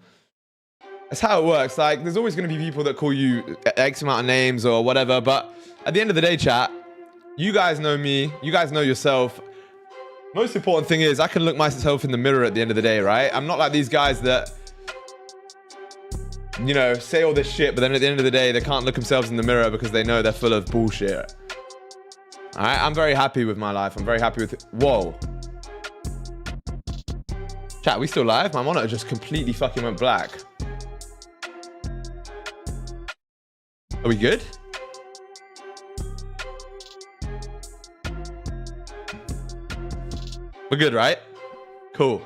That's how it works. Like, there's always going to be people that call you X amount of names or whatever. But at the end of the day, chat, you guys know me. You guys know yourself. Most important thing is I can look myself in the mirror at the end of the day, right? I'm not like these guys that, you know, say all this shit, but then at the end of the day, they can't look themselves in the mirror because they know they're full of bullshit. All right, I'm very happy with my life. I'm very happy with it. Whoa. Chat, we still live? My monitor just completely fucking went black. Are we good? We're good, right? Cool.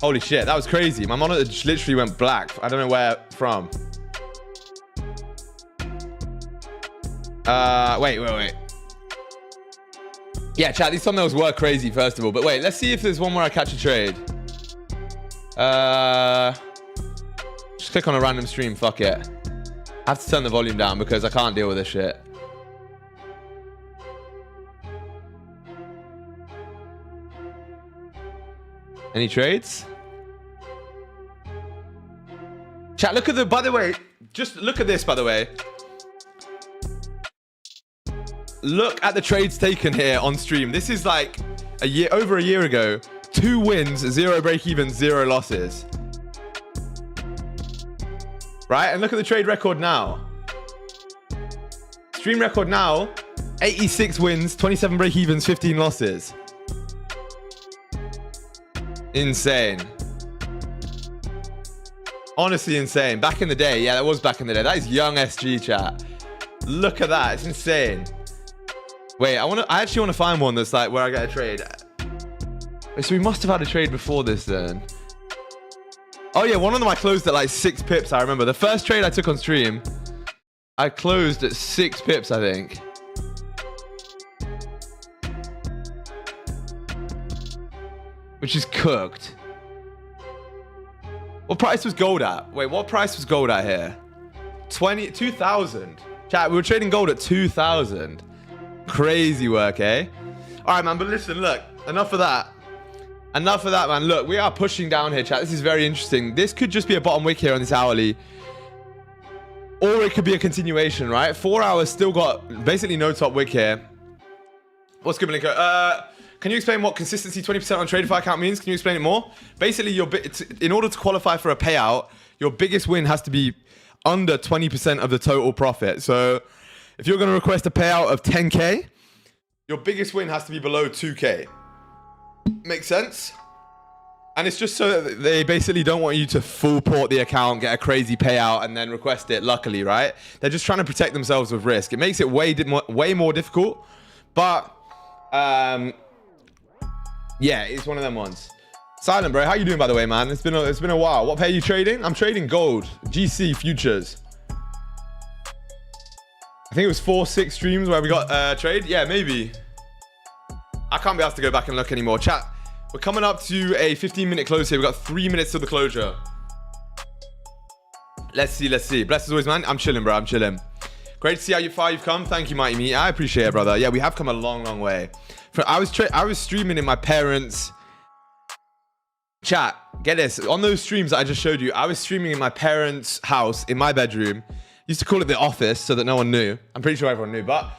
Holy shit, that was crazy. My monitor just literally went black. I don't know where from. Wait. Yeah, chat, these thumbnails were crazy, first of all. But wait, let's see if there's one where I catch a trade. Just click on a random stream, fuck it. I have to turn the volume down because I can't deal with this shit. Any trades? Chat, look at the, by the way, just look at this, by the way. Look at the trades taken here on stream. This is like over a year ago. 2 wins, 0 break-evens, 0 losses. Right? And look at the trade record now. Stream record now, 86 wins, 27 break-evens, 15 losses. Insane. Honestly insane. Back in the day. Yeah, that was back in the day. That is young SG, chat. Look at that. It's insane. Wait, I actually want to find one that's like where I get a trade. Wait, so we must have had a trade before this then. Oh yeah, one of them I closed at like 6 pips, I remember. The first trade I took on stream, I closed at 6 pips, I think. Which is cooked. What price was gold at? Wait, what price was gold at here? 2,000. Chat, we were trading gold at 2,000. Crazy work, eh? All right, man, but listen, look, enough of that. Enough of that, man. Look, we are pushing down here, chat. This is very interesting. This could just be a bottom wick here on this hourly. Or it could be a continuation, right? 4 hours still got basically no top wick here. What's good, Malinko? Can you explain what consistency 20% on Tradeify account means? Can you explain it more? Basically, in order to qualify for a payout, your biggest win has to be under 20% of the total profit. So if you're going to request a payout of 10K, your biggest win has to be below 2K. Make sense? And it's just so that they basically don't want you to full port the account, get a crazy payout, and then request it luckily, right? They're just trying to protect themselves with risk. It makes it way more difficult. But yeah, it's one of them ones. Silent, bro. How you doing, by the way, man? It's been a while. What pair are you trading? I'm trading gold. GC futures. I think it was 4-6 streams where we got trade. Yeah, maybe. I can't be asked to go back and look anymore. Chat, we're coming up to a 15-minute close here. We've got 3 minutes till the closure. Let's see. Bless as always, man. I'm chilling, bro. I'm chilling. Great to see how far you've come. Thank you, Mighty Me. I appreciate it, brother. Yeah, we have come a long way. I was streaming in my parents' chat. Get this. On those streams that I just showed you, I was streaming in my parents' house in my bedroom. Used to call it the office so that no one knew. I'm pretty sure everyone knew, but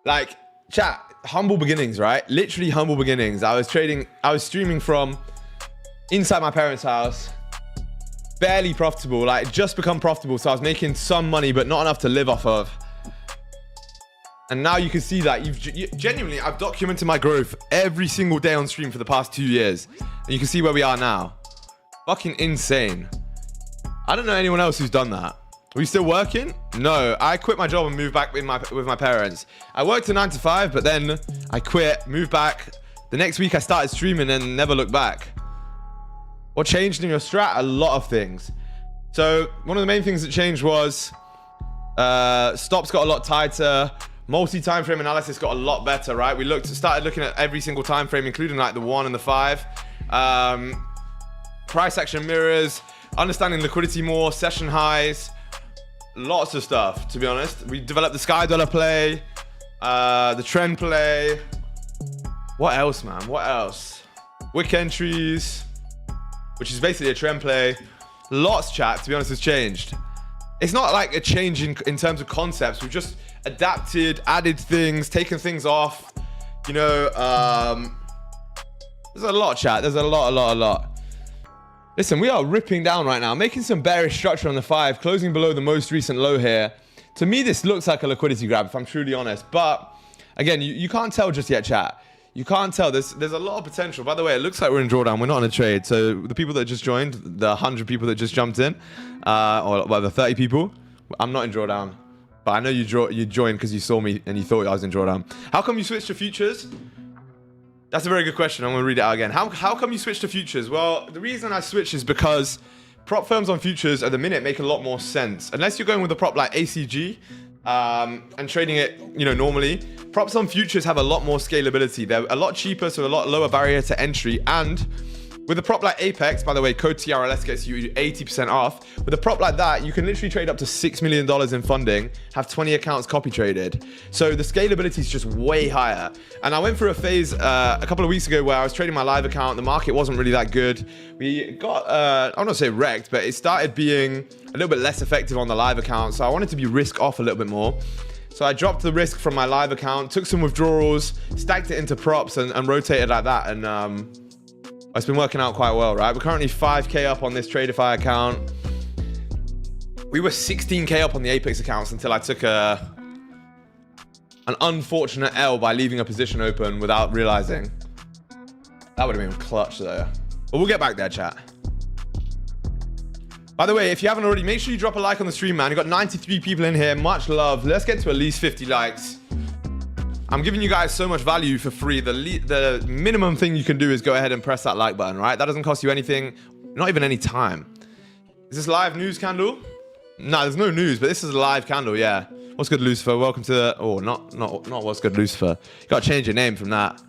like, chat, humble beginnings, right? Literally humble beginnings. I was streaming from inside my parents' house. Barely profitable, like just become profitable. So I was making some money, but not enough to live off of. And now you can see that genuinely, I've documented my growth every single day on stream for the past 2 years. And you can see where we are now. Fucking insane. I don't know anyone else who's done that. Are we still working? No, I quit my job and moved back with my parents. I worked a 9 to 5, but then I quit, moved back. The next week I started streaming and never looked back. What changed in your strat? A lot of things. So one of the main things that changed was stops got a lot tighter. Multi-time frame analysis got a lot better, right? We started looking at every single time frame, including like the 1 and the 5. Price action mirrors, understanding liquidity more, session highs, lots of stuff, to be honest. We developed the Sky Dollar play, the trend play. What else, man? What else? Wick entries, which is basically a trend play. Lots, chat, to be honest, has changed. It's not like a change in terms of concepts. We've just adapted, added things, taken things off. You know, there's a lot, chat. There's a lot. Listen, we are ripping down right now, making some bearish structure on the 5, closing below the most recent low here. To me, this looks like a liquidity grab, if I'm truly honest. But again, you can't tell just yet, chat. You can't tell. There's a lot of potential. By the way, it looks like we're in drawdown. We're not in a trade. So the people that just joined, the 100 people that just jumped in, or well, the 30 people, I'm not in drawdown. But I know you joined because you saw me and you thought I was in drawdown. How come you switched to futures? That's a very good question. I'm going to read it out again. How come you switched to futures? Well, the reason I switched is because prop firms on futures at the minute make a lot more sense. Unless you're going with a prop like ACG and trading it, normally. Props on futures have a lot more scalability. They're a lot cheaper, so a lot lower barrier to entry. And with a prop like Apex, by the way, code TRLS gets you 80% off. With a prop like that, you can literally trade up to $6 million in funding, have 20 accounts copy traded. So the scalability is just way higher. And I went through a phase a couple of weeks ago where I was trading my live account. The market wasn't really that good. We got, I don't want to say wrecked, but it started being a little bit less effective on the live account. So I wanted to be risk off a little bit more. So I dropped the risk from my live account, took some withdrawals, stacked it into props and rotated like that. And it's been working out quite well, right? We're currently 5K up on this Tradeify account. We were 16K up on the Apex accounts until I took an unfortunate L by leaving a position open without realizing. That would have been clutch though. But we'll get back there, chat. By the way, if you haven't already, make sure you drop a like on the stream, man. We've got 93 people in here. Much love. Let's get to at least 50 likes. I'm giving you guys so much value for free. The minimum thing you can do is go ahead and press that like button, right? That doesn't cost you anything, not even any time. Is this live news candle? No, there's no news, but this is a live candle, yeah. What's good, Lucifer? Welcome to the... Oh, not what's good, Lucifer. You got to change your name from that.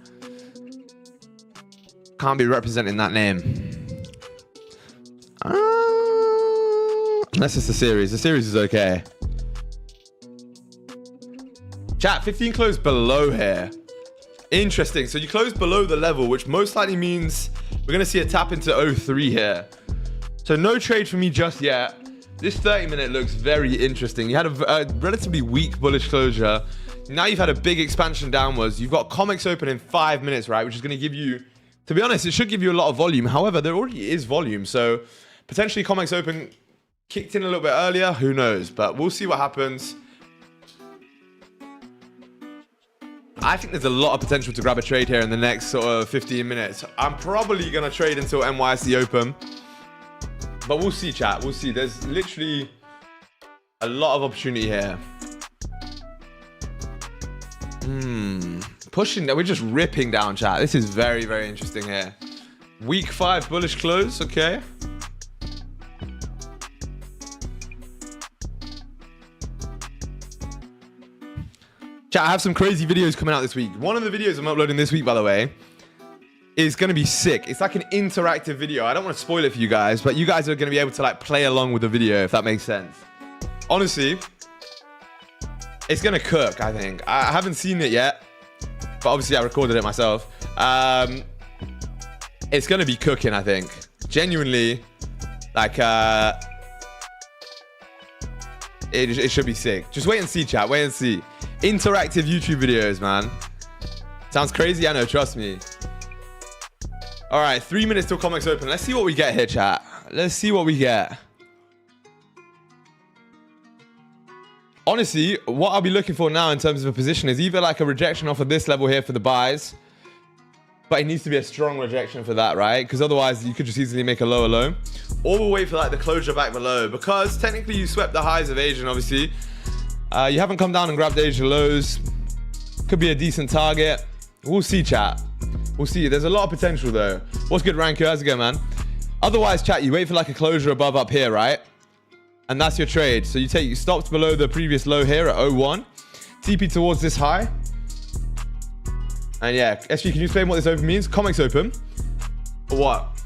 Can't be representing that name. Unless it's the series. The series is okay. Chat, 15 closed below here. Interesting. So you closed below the level, which most likely means we're going to see a tap into 03 here. So no trade for me just yet. This 30-minute looks very interesting. You had a relatively weak bullish closure. Now you've had a big expansion downwards. You've got comics open in 5 minutes, right? Which is going to give you, to be honest, it should give you a lot of volume. However, there already is volume. So potentially comics open kicked in a little bit earlier. Who knows? But we'll see what happens. I think there's a lot of potential to grab a trade here in the next sort of 15 minutes. I'm probably going to trade until NYSE open. But we'll see, chat. We'll see. There's literally a lot of opportunity here. Pushing. We're just ripping down, chat. This is very, very interesting here. Week 5 bullish close. Okay. Chat, I have some crazy videos coming out this week. One of the videos I'm uploading this week, by the way, is going to be sick. It's like an interactive video. I don't want to spoil it for you guys, but you guys are going to be able to like play along with the video, if that makes sense. Honestly, it's going to cook, I think. I haven't seen it yet, but obviously I recorded it myself. It's going to be cooking, I think. Genuinely, like, it should be sick. Just wait and see, chat. Wait and see. Interactive YouTube videos, man. Sounds crazy? I know, trust me. All right, 3 minutes till comics open. Let's see what we get here, chat. Let's see what we get. honestly, what I'll be looking for now in terms of a position is either like a rejection off of this level here for the buys, but it needs to be a strong rejection for that, right? Because otherwise you could just easily make a lower low. Or we'll wait for like the closure back below, because technically you swept the highs of Asian, obviously. You haven't come down and grabbed Asian lows. Could be a decent target. We'll see, chat. We'll see. There's a lot of potential though. What's good, Ranko? How's it going, man? Otherwise, chat, you wait for like a closure above up here, right? And that's your trade. So you stopped below the previous low here at 01. TP towards this high. And yeah, SG, can you explain what this open means? Comics open. Or what?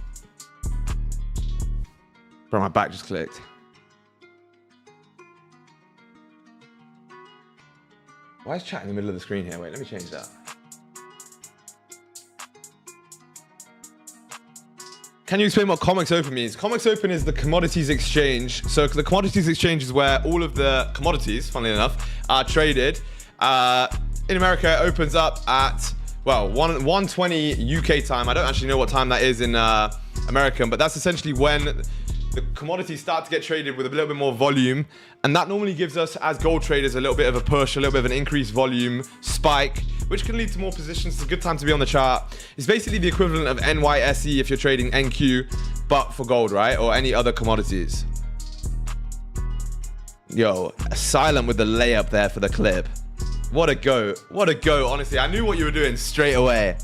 Bro, my back just clicked. Why is chat in the middle of the screen here? Wait, let me change that. Can you explain what Comics Open means? Comics Open is the commodities exchange. So the commodities exchange is where all of the commodities, funnily enough, are traded. In America, it opens up at, well, 1:20 UK time. I don't actually know what time that is in American, but that's essentially when the commodities start to get traded with a little bit more volume. And that normally gives us, as gold traders, a little bit of a push, a little bit of an increased volume spike, which can lead to more positions. It's a good time to be on the chart. It's basically the equivalent of NYSE if you're trading NQ, but for gold, right? Or any other commodities. Yo, silent with the layup there for the clip. What a go. What a go, honestly. I knew what you were doing straight away.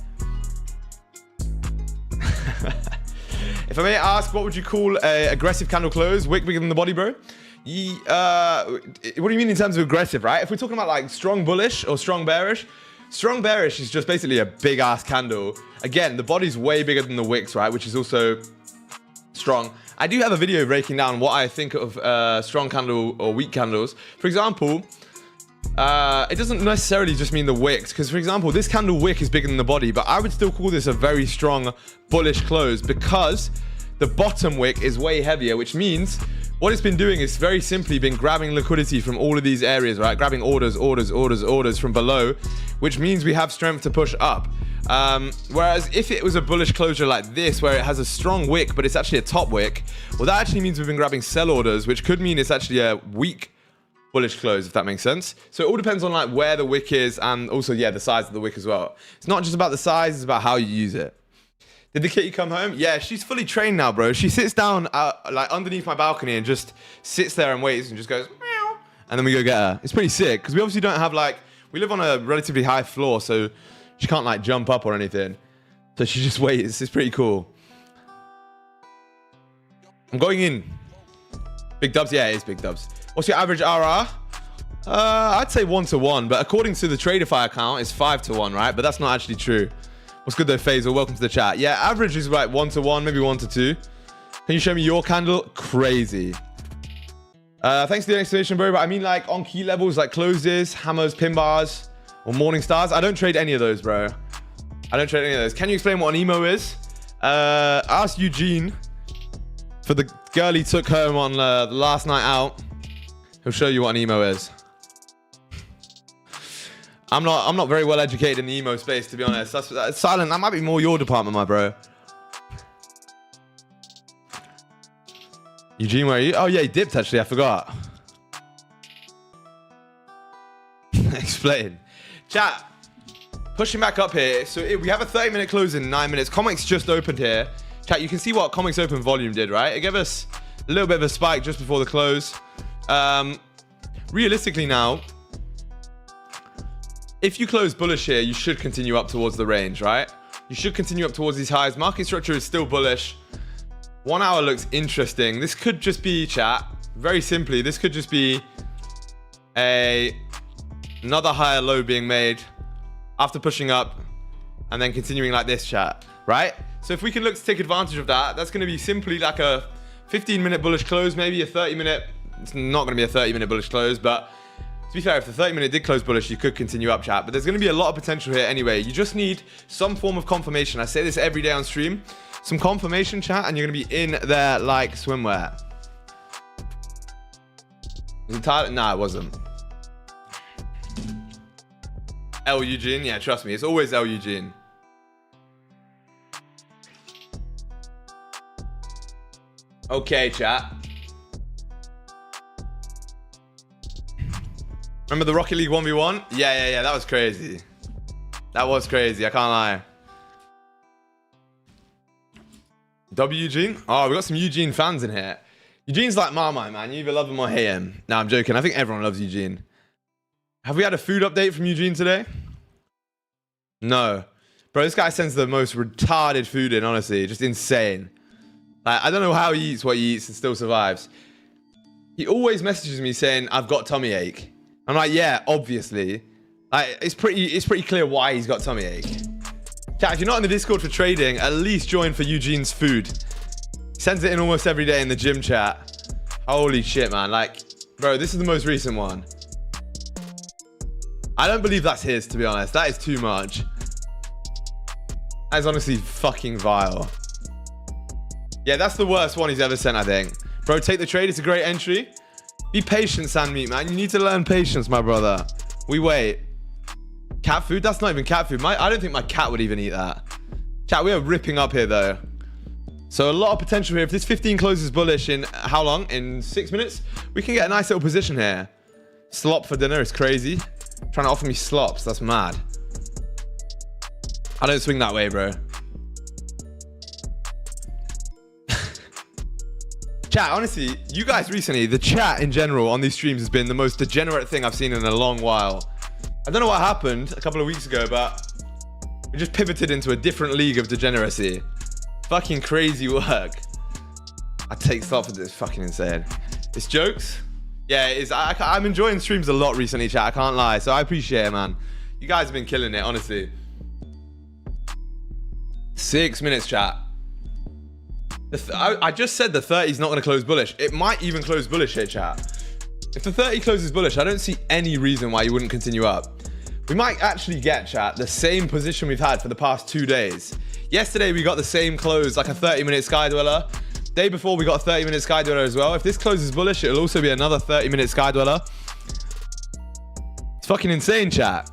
If I may ask, what would you call a aggressive candle close? Wick bigger than the body, bro? What do you mean in terms of aggressive, right? If we're talking about like strong bullish or strong bearish is just basically a big ass candle. Again, the body's way bigger than the wicks, right? Which is also strong. I do have a video breaking down what I think of strong candle or weak candles. For example, it doesn't necessarily just mean the wicks, because for example, this candle wick is bigger than the body, but I would still call this a very strong bullish close because the bottom wick is way heavier, which means what it's been doing is very simply been grabbing liquidity from all of these areas, right? Grabbing orders from below, which means we have strength to push up. Whereas if it was a bullish closure like this, where it has a strong wick, but it's actually a top wick, well, that actually means we've been grabbing sell orders, which could mean it's actually a weak bullish close, if that makes sense. So it all depends on like where the wick is, and also, yeah, the size of the wick as well. It's not just about the size, it's about how you use it. Did the kitty come home? Yeah, she's fully trained now, bro. She sits down like underneath my balcony and just sits there and waits and just goes meow, and then we go get her. It's pretty sick because we obviously don't have like, we live on a relatively high floor, so she can't like jump up or anything. So she just waits. It's pretty cool. I'm going in. Big dubs? Yeah, it is big dubs. What's your average RR? I'd say 1-to-1, but according to the Traderfy account, it's 5-to-1, right? But that's not actually true. What's good though, Faisal? Welcome to the chat. Yeah, average is like 1-to-1, maybe 1-to-2. Can you show me your candle? Crazy. Thanks for the explanation, bro. But I mean, like on key levels, like closes, hammers, pin bars, or morning stars. I don't trade any of those, bro. I don't trade any of those. Can you explain what an emo is? Ask Eugene for the girl he took home on the last night out. He'll show you what an emo is. I'm not very well educated in the emo space, to be honest. That's silent. That might be more your department, my bro. Eugene, where are you? Oh yeah, he dipped actually. I forgot. Explain. Chat. Pushing back up here. So we have a 30-minute close in 9 minutes. Comics just opened here. Chat, you can see what Comics Open volume did, right? It gave us a little bit of a spike just before the close. Realistically now, if you close bullish here, you should continue up towards the range, right? You should continue up towards these highs. Market structure is still bullish. 1 hour looks interesting. This could just be, chat, very simply, this could just be another higher low being made after pushing up and then continuing like this, chat, right? So if we can look to take advantage of that, that's going to be simply like a 15-minute bullish close, maybe a 30-minute. It's not going to be a 30-minute bullish close, but to be fair, if the 30-minute did close bullish, you could continue up, chat. But there's going to be a lot of potential here anyway. You just need some form of confirmation. I say this every day on stream. Some confirmation, chat, and you're going to be in there like swimwear. Was it Tyler? Nah, it wasn't. L Eugene? Yeah, trust me. It's always L Eugene. Okay, chat. Remember the Rocket League 1v1? Yeah. That was crazy. That was crazy. I can't lie. W Eugene? Oh, we got some Eugene fans in here. Eugene's like Marmite, man. You either love him or hate him. No, I'm joking. I think everyone loves Eugene. Have we had a food update from Eugene today? No. Bro, this guy sends the most retarded food in, honestly. Just insane. Like, I don't know how he eats what he eats and still survives. He always messages me saying, I've got tummy ache. I'm like, yeah, obviously. Like, it's pretty clear why he's got tummy ache. Chat, if you're not in the Discord for trading, at least join for Eugene's food. He sends it in almost every day in the gym chat. Holy shit, man. Like, bro, this is the most recent one. I don't believe that's his, to be honest. That is too much. That is honestly fucking vile. Yeah, that's the worst one he's ever sent, I think. Bro, take the trade. It's a great entry. Be patient, Sandmeat, man. You need to learn patience, my brother. We wait. Cat food? That's not even cat food. I don't think my cat would even eat that. Chat, we are ripping up here, though. So a lot of potential here. If this 15 closes bullish in how long? In 6 minutes? We can get a nice little position here. Slop for dinner is crazy. Trying to offer me slops. That's mad. I don't swing that way, bro. Chat, honestly, you guys recently, the chat in general on these streams has been the most degenerate thing I've seen in a long while. I don't know what happened a couple of weeks ago, but we just pivoted into a different league of degeneracy. Fucking crazy work. I take stuff for this. Fucking insane. It's jokes. Yeah, it is. I'm enjoying streams a lot recently, chat. I can't lie. So I appreciate it, man. You guys have been killing it, honestly. 6 minutes, chat. I just said the 30 is not going to close bullish. It might even close bullish here, chat. If the 30 closes bullish, I don't see any reason why you wouldn't continue up. We might actually get, chat, the same position we've had for the past 2 days. Yesterday, we got the same close, like a 30-minute sky dweller. Day before, we got a 30-minute sky dweller as well. If this closes bullish, it'll also be another 30-minute sky dweller. It's fucking insane, chat.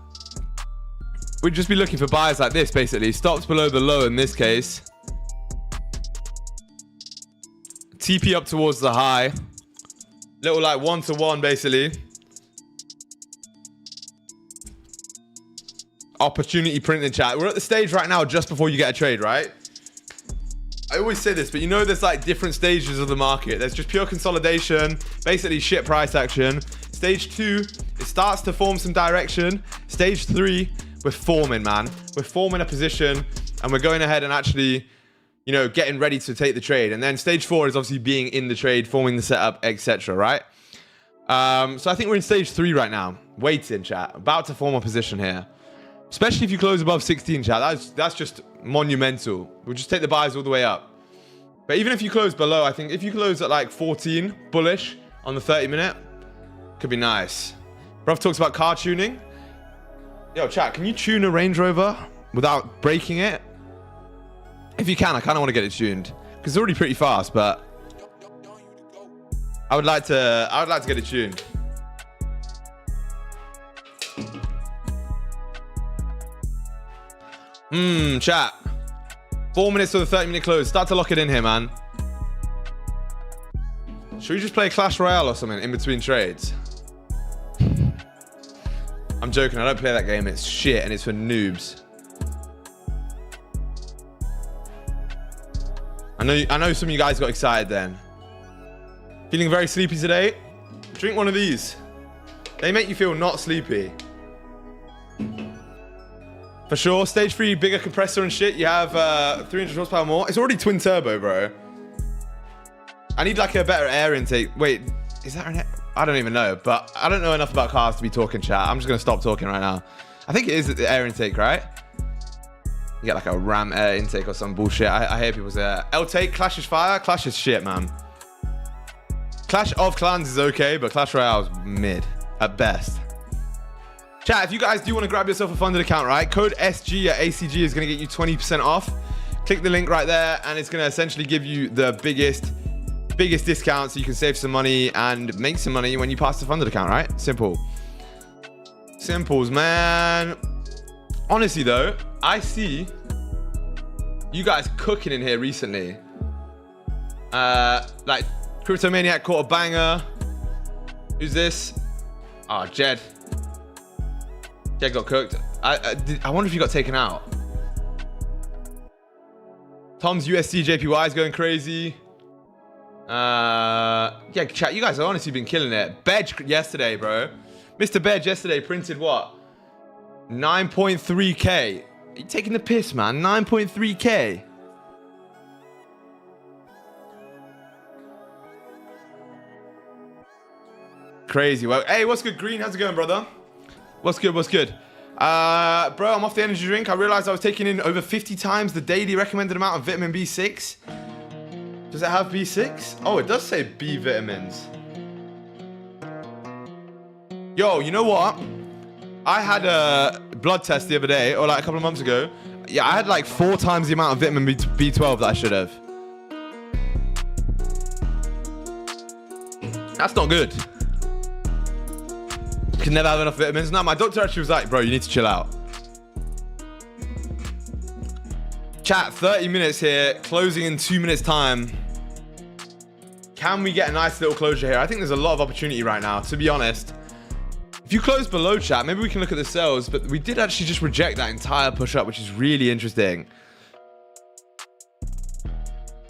We'd just be looking for buys like this, basically. Stops below the low in this case. TP up towards the high. Little like one-to-one, basically. Opportunity printing, chat. We're at the stage right now just before you get a trade, right? I always say this, but you know there's like different stages of the market. There's just pure consolidation, basically shit price action. Stage 2, it starts to form some direction. Stage 3, we're forming, man. We're forming a position and we're going ahead and actually, you know, getting ready to take the trade. And then stage 4 is obviously being in the trade, forming the setup, etc., right? So I think we're in stage 3 right now. Waiting, chat. About to form a position here. Especially if you close above 16, chat. That's just monumental. We'll just take the buys all the way up. But even if you close below, I think if you close at like 14 bullish on the 30-minute, could be nice. Bruv talks about car tuning. Yo, chat, can you tune a Range Rover without breaking it? If you can, I kind of want to get it tuned. Because it's already pretty fast, but I would like to get it tuned. Chat. 4 minutes to the 30-minute close. Start to lock it in here, man. Should we just play Clash Royale or something in between trades? I'm joking. I don't play that game. It's shit and it's for noobs. I know some of you guys got excited then. Feeling very sleepy today? Drink one of these. They make you feel not sleepy. For sure. Stage 3, bigger compressor and shit. You have 300 horsepower more. It's already twin turbo, bro. I need like a better air intake. Wait, is that an air? I don't even know, but I don't know enough about cars to be talking, chat. I'm just going to stop talking right now. I think it is the air intake, right? You get like a Ram air intake or some bullshit. I hear people say L-take, Clash is fire. Clash is shit, man. Clash of Clans is okay, but Clash Royale is mid at best. Chat, if you guys do want to grab yourself a funded account, right? Code SG at ACG is going to get you 20% off. Click the link right there, and it's going to essentially give you the biggest discount so you can save some money and make some money when you pass the funded account, right? Simple. Simples, man. Honestly, though, I see you guys cooking in here recently. Like, Cryptomaniac caught a banger. Who's this? Oh, Jed. Yeah, got cooked. I wonder if you got taken out. Tom's USD JPY is going crazy. Yeah, chat, you guys have honestly been killing it. Bedge yesterday, bro. Mr. Bedge yesterday printed what? 9.3k. Are you taking the piss, man? 9.3k. Crazy. Well, hey, what's good, Green? How's it going, brother? What's good? What's good? Bro, I'm off the energy drink. I realized I was taking in over 50 times the daily recommended amount of vitamin B6. Does it have B6? Oh, it does say B vitamins. Yo, you know what? I had a blood test the other day, or like a couple of months ago. Yeah, I had like 4 times the amount of vitamin B12 that I should have. That's not good. You can never have enough vitamins. No, my doctor actually was like, bro, you need to chill out. Chat, 30 minutes here, closing in 2 minutes time. Can we get a nice little closure here? I think there's a lot of opportunity right now, to be honest. If you close below, chat, maybe we can look at the sales, but we did actually just reject that entire push up, which is really interesting.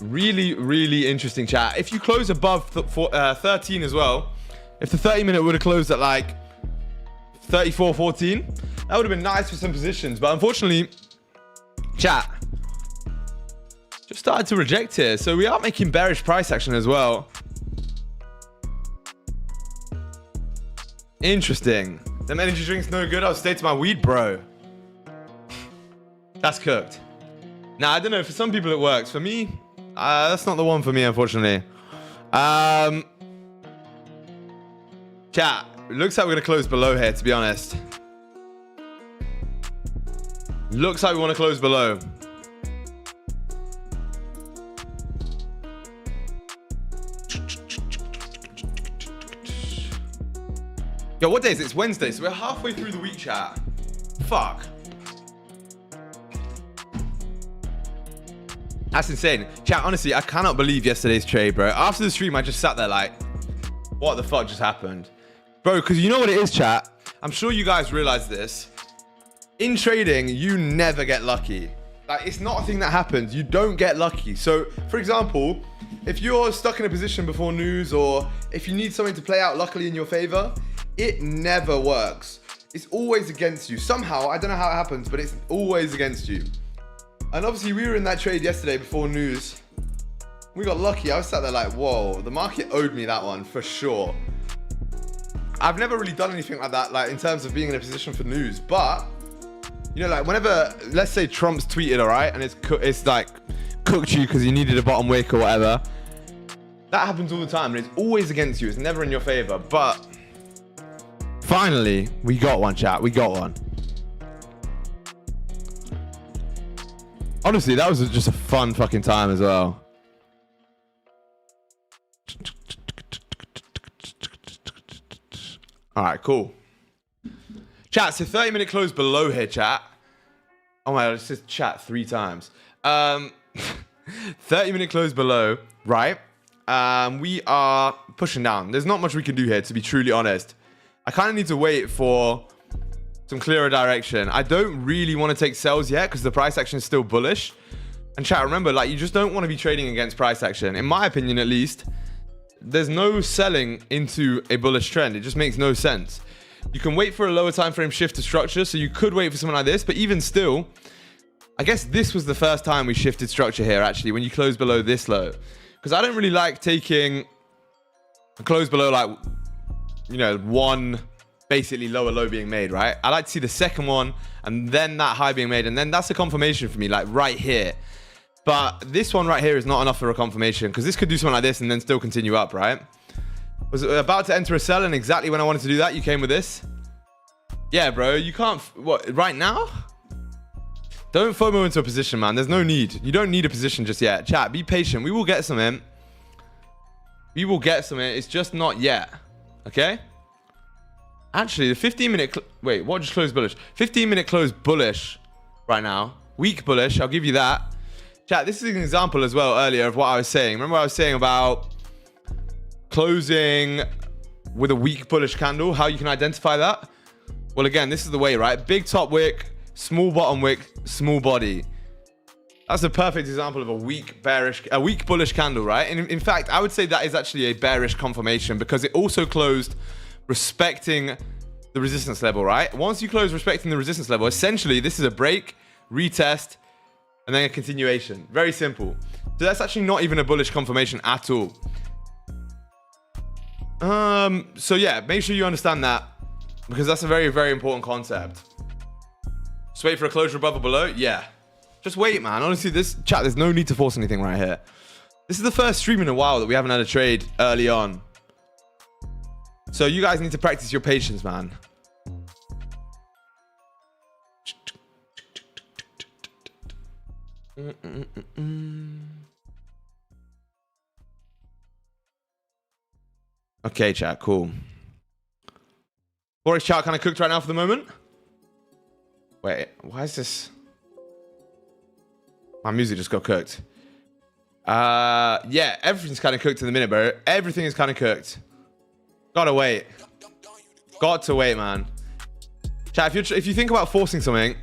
Really, really interesting, chat. If you close above 13 as well, if the 30-minute would have closed at like 34.14, that would have been nice for some positions, but unfortunately, chat, just started to reject here. So we are making bearish price action as well. Interesting. Them energy drinks no good. I'll stay to my weed, bro. That's cooked. Now, I don't know. For some people it works. For me, that's not the one for me, unfortunately. Chat, it looks like we're going to close below here, to be honest. Looks like we want to close below. Yo, what day is it? It's Wednesday, so we're halfway through the week, chat. Fuck. That's insane. Chat, honestly, I cannot believe yesterday's trade, bro. After the stream, I just sat there like, what the fuck just happened? Bro, because you know what it is, chat? I'm sure you guys realize this. In trading, you never get lucky. Like, it's not a thing that happens. You don't get lucky. So, for example, if you're stuck in a position before news, or if you need something to play out luckily in your favor, it never works. It's always against you. Somehow, I don't know how it happens, but it's always against you. And obviously, we were in that trade yesterday before news. We got lucky. I was sat there like, whoa, the market owed me that one for sure. I've never really done anything like that, like in terms of being in a position for news. But, you know, like whenever, let's say Trump's tweeted, all right, and it's like cooked you because you needed a bottom wick or whatever. That happens all the time, and it's always against you. It's never in your favor. But finally, we got one, chat. We got one. Honestly, that was just a fun fucking time as well. All right, cool. Chat, so 30-minute close below here, chat. Oh my God, it's just chat 3 times. 30-minute close below, right? We are pushing down. There's not much we can do here, to be truly honest. I kind of need to wait for some clearer direction. I don't really want to take sells yet because the price action is still bullish. And chat, remember, like, you just don't want to be trading against price action. In my opinion, at least, there's no selling into a bullish trend. It just makes no sense. You can wait for a lower time frame shift to structure, so you could wait for something like this, but even still, I guess this was the first time we shifted structure here, actually, when you close below this low. Because I don't really like taking a close below, like, you know, one basically lower low being made, right? I like to see the second one and then that high being made, and then that's a confirmation for me, like right here. But this one right here is not enough for a confirmation, because this could do something like this and then still continue up, right? Was about to enter a sell, and exactly when I wanted to do that, you came with this. Yeah, bro, you can't... What, right now? Don't FOMO into a position, man. There's no need. You don't need a position just yet. Chat, be patient. We will get some in. We will get some in. It's just not yet. Okay? Actually, the 15-minute... Wait, what just closed bullish? 15-minute close bullish right now. Weak bullish. I'll give you that. Chat, this is an example as well earlier of what I was saying. Remember what I was saying about closing with a weak bullish candle? How you can identify that? Well, again, this is the way, right? Big top wick, small bottom wick, small body. That's a perfect example of a weak bullish candle, right? And in fact, I would say that is actually a bearish confirmation because it also closed respecting the resistance level, right? Once you close respecting the resistance level, essentially this is a break, retest, and then a continuation. Very simple. So that's actually not even a bullish confirmation at all. So yeah, make sure you understand that because that's a very, very important concept. Just wait for a closure above or below. Yeah. Just wait, man. Honestly, this chat, there's no need to force anything right here. This is the first stream in a while that we haven't had a trade early on. So you guys need to practice your patience, man. Okay, chat, cool. Forex chart kind of cooked right now for the moment. Wait, why is this? My music just got cooked. Yeah, everything's kind of cooked in the minute, bro. Everything is kind of cooked. Gotta wait. Got to wait, man. Chat, if you think about forcing something,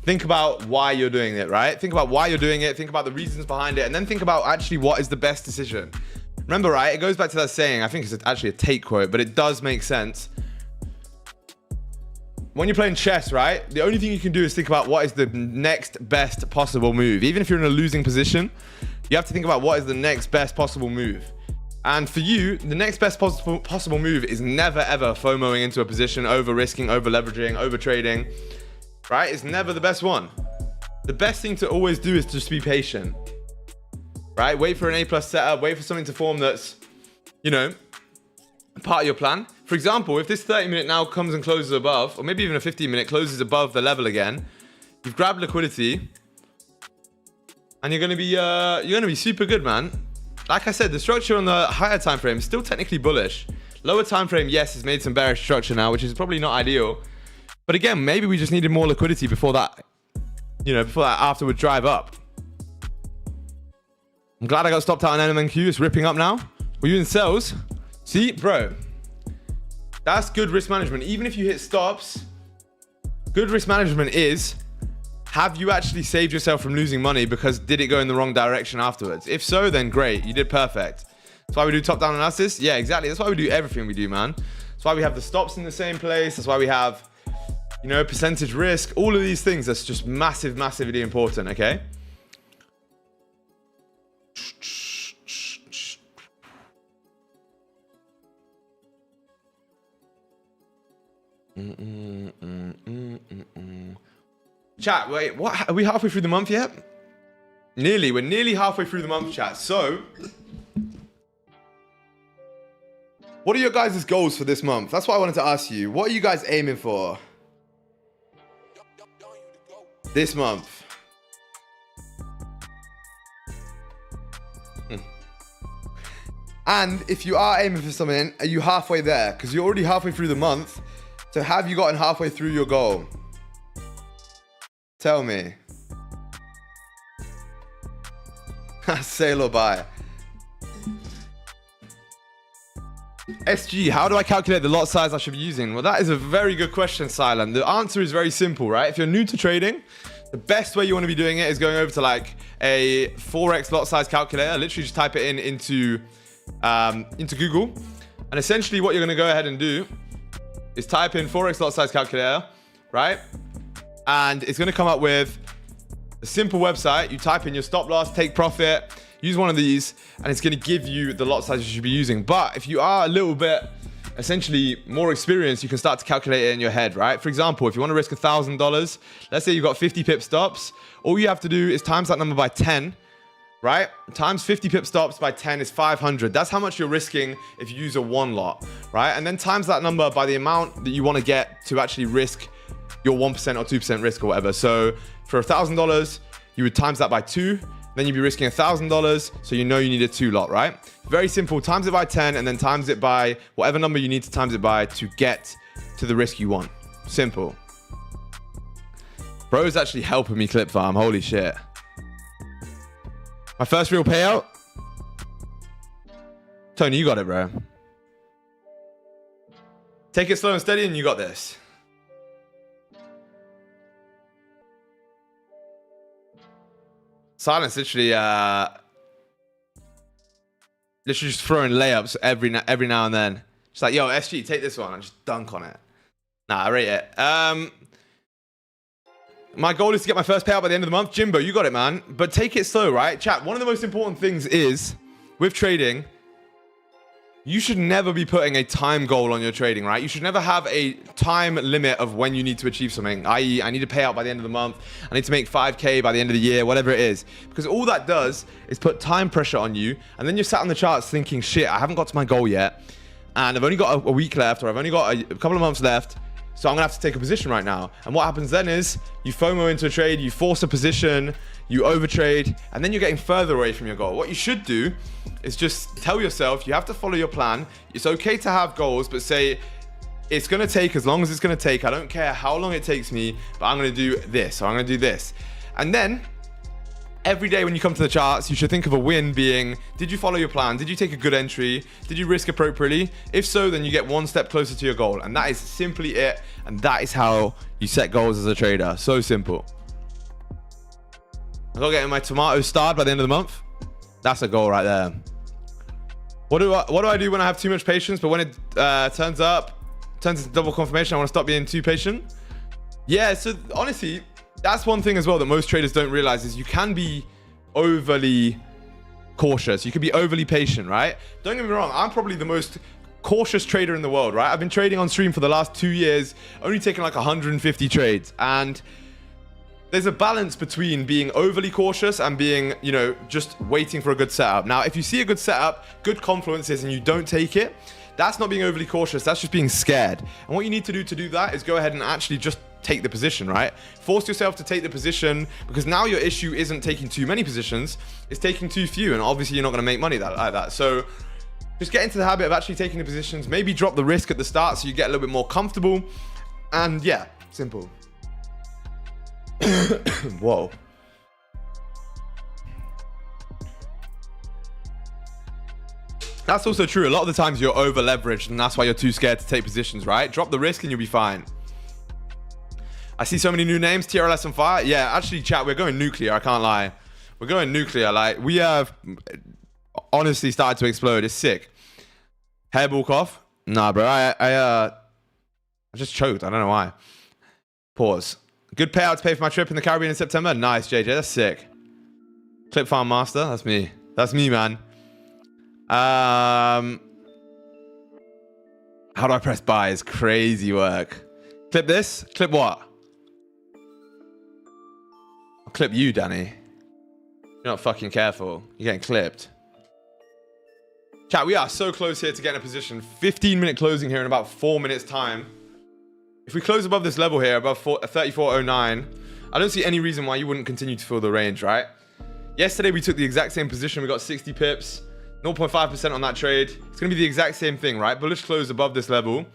think about why you're doing it, right? Think about why you're doing it. Think about the reasons behind it. And then think about actually what is the best decision. Remember, right? It goes back to that saying. I think it's actually a take quote, but it does make sense. When you're playing chess, right? The only thing you can do is think about what is the next best possible move. Even if you're in a losing position, you have to think about what is the next best possible move. And for you, the next best possible move is never ever FOMOing into a position, over risking, over leveraging, over trading, right? It's never the best one. The best thing to always do is just be patient, right? Wait for an A+ setup, wait for something to form that's, you know, part of your plan. For example, if this 30-minute now comes and closes above, or maybe even a 15-minute closes above the level again, you've grabbed liquidity, and you're gonna be super good, man. Like I said, the structure on the higher time frame is still technically bullish. Lower time frame, yes, has made some bearish structure now, which is probably not ideal. But again, maybe we just needed more liquidity before that, you know, before that afterward drive up. I'm glad I got stopped out on NMNQ. It's ripping up now. Were you in sales? See, bro, that's good risk management. Even if you hit stops, good risk management is, have you actually saved yourself from losing money because did it go in the wrong direction afterwards? If so, then great, you did perfect. That's why we do top-down analysis. Yeah, exactly. That's why we do everything we do, man. That's why we have the stops in the same place. That's why we have, you know, percentage risk, all of these things. That's just massively important, okay? Chat, wait, what? Are we halfway through the month yet? Nearly. We're nearly halfway through the month, chat. So, what are your guys' goals for this month? That's what I wanted to ask you. What are you guys aiming for this month? And if you are aiming for something, are you halfway there? Because you're already halfway through the month. So have you gotten halfway through your goal? Tell me. Sale or buy? SG, how do I calculate the lot size I should be using? Well, that is a very good question, Silent. The answer is very simple, right? If you're new to trading, the best way you want to be doing it is going over to like a Forex lot size calculator. Literally just type it into Google. And essentially what you're going to go ahead and do is type in Forex lot size calculator, right? And it's going to come up with a simple website. You type in your stop loss, take profit, use one of these, and it's going to give you the lot size you should be using. But if you are a little bit essentially more experienced, you can start to calculate it in your head, right? For example, if you want to risk $1,000, let's say you've got 50 pip stops, all you have to do is times that number by 10, right? Times 50 pip stops by 10 is 500. That's how much you're risking if you use a one lot, right? And then times that number by the amount that you want to get to actually risk your 1% or 2% risk or whatever. So for $1,000, you would times that by 2, then you'd be risking $1,000, so you know you need a 2 lot, right? Very simple, times it by 10 and then times it by whatever number you need to times it by to get to the risk you want. Simple. Bro is actually helping me clip farm, holy shit. My first real payout? Tony, you got it, bro. Take it slow and steady, and you got this. Silence literally just throwing layups every now and then. Just like, yo, SG, take this one and just dunk on it. Nah, I rate it. My goal is to get my first payout by the end of the month. Jimbo, you got it, man. But take it slow, right? Chat, one of the most important things is, with trading, you should never be putting a time goal on your trading, right? You should never have a time limit of when you need to achieve something, i.e. I need to pay out by the end of the month, I need to make 5K by the end of the year, whatever it is. Because all that does is put time pressure on you, and then you're sat on the charts thinking, shit, I haven't got to my goal yet, and I've only got a week left, or I've only got a couple of months left, so I'm gonna have to take a position right now. And what happens then is you FOMO into a trade, you force a position, you overtrade, and then you're getting further away from your goal. What you should do is just tell yourself you have to follow your plan. It's okay to have goals, but say it's gonna take as long as it's gonna take. I don't care how long it takes me, but I'm gonna do this, or I'm gonna do this. And then every day when you come to the charts, you should think of a win being, did you follow your plan? Did you take a good entry? Did you risk appropriately? If so, then you get one step closer to your goal. And that is simply it. And that is how you set goals as a trader. So simple. I gotta get my tomatoes starred by the end of the month. That's a goal right there. What do I do when I have too much patience, but when it turns into double confirmation, I want to stop being too patient? Yeah, so honestly, that's one thing as well that most traders don't realize is you can be overly cautious. You can be overly patient, right? Don't get me wrong. I'm probably the most cautious trader in the world, right? I've been trading on stream for the last 2 years, only taking like 150 trades. And there's a balance between being overly cautious and being, you know, just waiting for a good setup. Now, if you see a good setup, good confluences, and you don't take it, that's not being overly cautious. That's just being scared. And what you need to do that is go ahead and actually just take the position, right? Force yourself to take the position, because now your issue isn't taking too many positions, it's taking too few, and obviously you're not going to make money like that. So just get into the habit of actually taking the positions, maybe drop the risk at the start so you get a little bit more comfortable, and yeah, simple. Whoa. That's also true. A lot of the times you're over leveraged, and that's why you're too scared to take positions, right? Drop the risk and you'll be fine. I see so many new names. TRLS on fire. Yeah, actually, chat, we're going nuclear. I can't lie. We're going nuclear. Like, we have honestly started to explode. It's sick. Hairball cough? Nah, bro. I just choked. I don't know why. Pause. Good payout to pay for my trip in the Caribbean in September. Nice, JJ. That's sick. Clip Farm Master. That's me. That's me, man. How do I press buy? It's crazy work. Clip this. Clip what? I'll clip you, Danny. You're not fucking careful. You're getting clipped. Chat, we are so close here to getting a position. 15-minute closing here in about 4 minutes time. If we close above this level here, above 34.09, I don't see any reason why you wouldn't continue to fill the range, right? Yesterday, we took the exact same position. We got 60 pips, 0.5% on that trade. It's going to be the exact same thing, right? Bullish close above this level.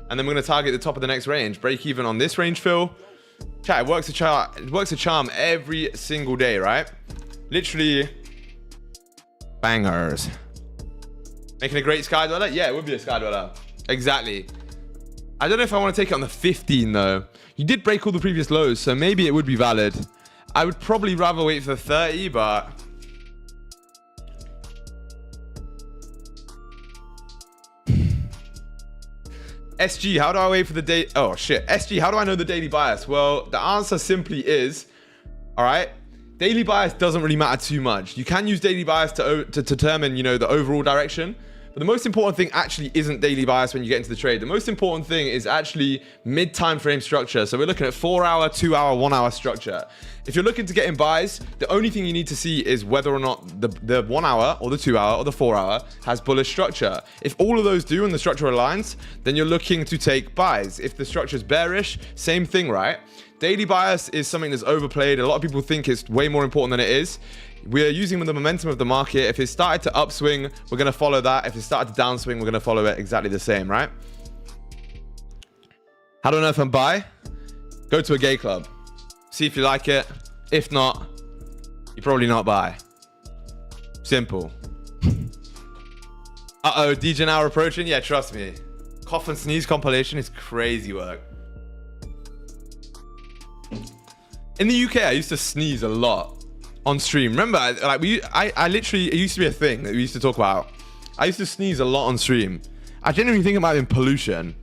And then we're going to target the top of the next range. Break even on this range fill. Chat, it works a charm every single day, right? Literally bangers. Making a great sky dweller? Yeah, it would be a sky dweller. Exactly. I don't know if I want to take it on the 15 though. You did break all the previous lows, so maybe it would be valid. I would probably rather wait for the 30, but SG, how do I wait for the day? Oh shit. SG, how do I know the daily bias? Well, the answer simply is, all right, daily bias doesn't really matter too much. You can use daily bias to determine, you know, the overall direction. But the most important thing actually isn't daily bias when you get into the trade. The most important thing is actually mid-time frame structure. So we're looking at 4-hour, 2-hour, 1-hour structure. If you're looking to get in buys, the only thing you need to see is whether or not the 1 hour or the 2 hour or the 4 hour has bullish structure. If all of those do and the structure aligns, then you're looking to take buys. If the structure is bearish, same thing, right? Daily bias is something that's overplayed. A lot of people think it's way more important than it is. We're using the momentum of the market. If it started to upswing, we're going to follow that. If it started to downswing, we're going to follow it exactly the same, right? How do I know if I'm buy? Go to a gay club. See if you like it. If not, you're probably not buy. Simple. Uh-oh, DJ now approaching? Yeah, trust me. Cough and sneeze compilation is crazy work. In the UK, I used to sneeze a lot on stream. Remember, I literally, it used to be a thing that we used to talk about. I used to sneeze a lot on stream. I genuinely think it might have been pollution.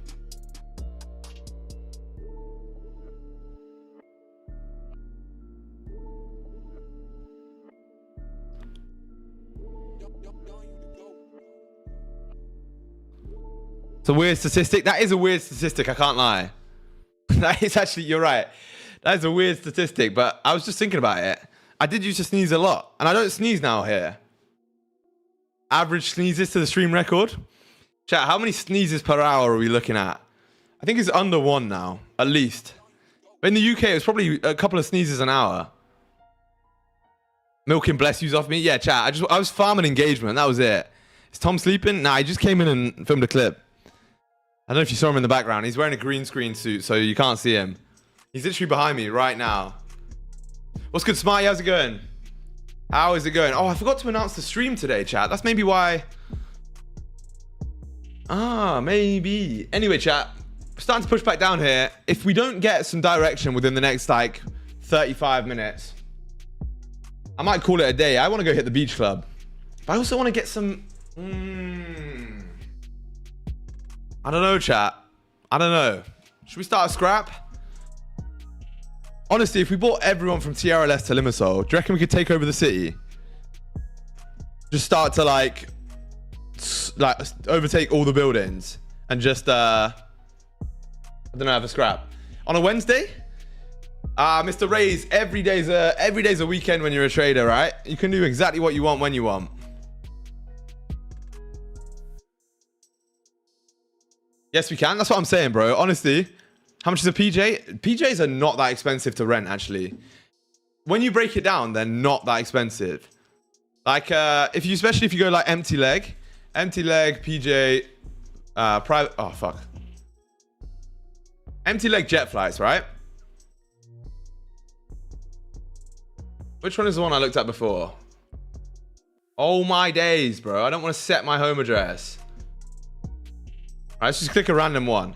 It's a weird statistic. That is a weird statistic, I can't lie. That is actually, you're right. That is a weird statistic, but I was just thinking about it. I did used to sneeze a lot, and I don't sneeze now here. Average sneezes to the stream record. Chat, how many sneezes per hour are we looking at? I think it's under 1 now, at least. But in the UK, it's probably a couple of sneezes an hour. Milking bless yous off me. Yeah, chat, I was farming engagement. That was it. Is Tom sleeping? Nah, he just came in and filmed a clip. I don't know if you saw him in the background. He's wearing a green screen suit, so you can't see him. He's literally behind me right now. What's good, Smarty? How's it going? How is it going? Oh, I forgot to announce the stream today, chat. That's maybe why. Ah, maybe. Anyway, chat, starting to push back down here. If we don't get some direction within the next, like, 35 minutes, I might call it a day. I want to go hit the beach club. But I also want to get some... I don't know, chat. I don't know. Should we start a scrap? Honestly, if we brought everyone from TRLS to Limassol, do you reckon we could take over the city? Just start to like overtake all the buildings and just I don't know, have a scrap on a Wednesday. Mr. Rays, every day's a weekend when you're a trader, right? You can do exactly what you want when you want. Yes, we can. That's what I'm saying, bro. Honestly, how much is a PJ? PJs are not that expensive to rent, actually. When you break it down, they're not that expensive. Like, especially if you go like empty leg, PJ, private. Oh fuck. Empty leg jet flights, right? Which one is the one I looked at before? Oh my days, bro. I don't want to set my home address. All right, let's just click a random one.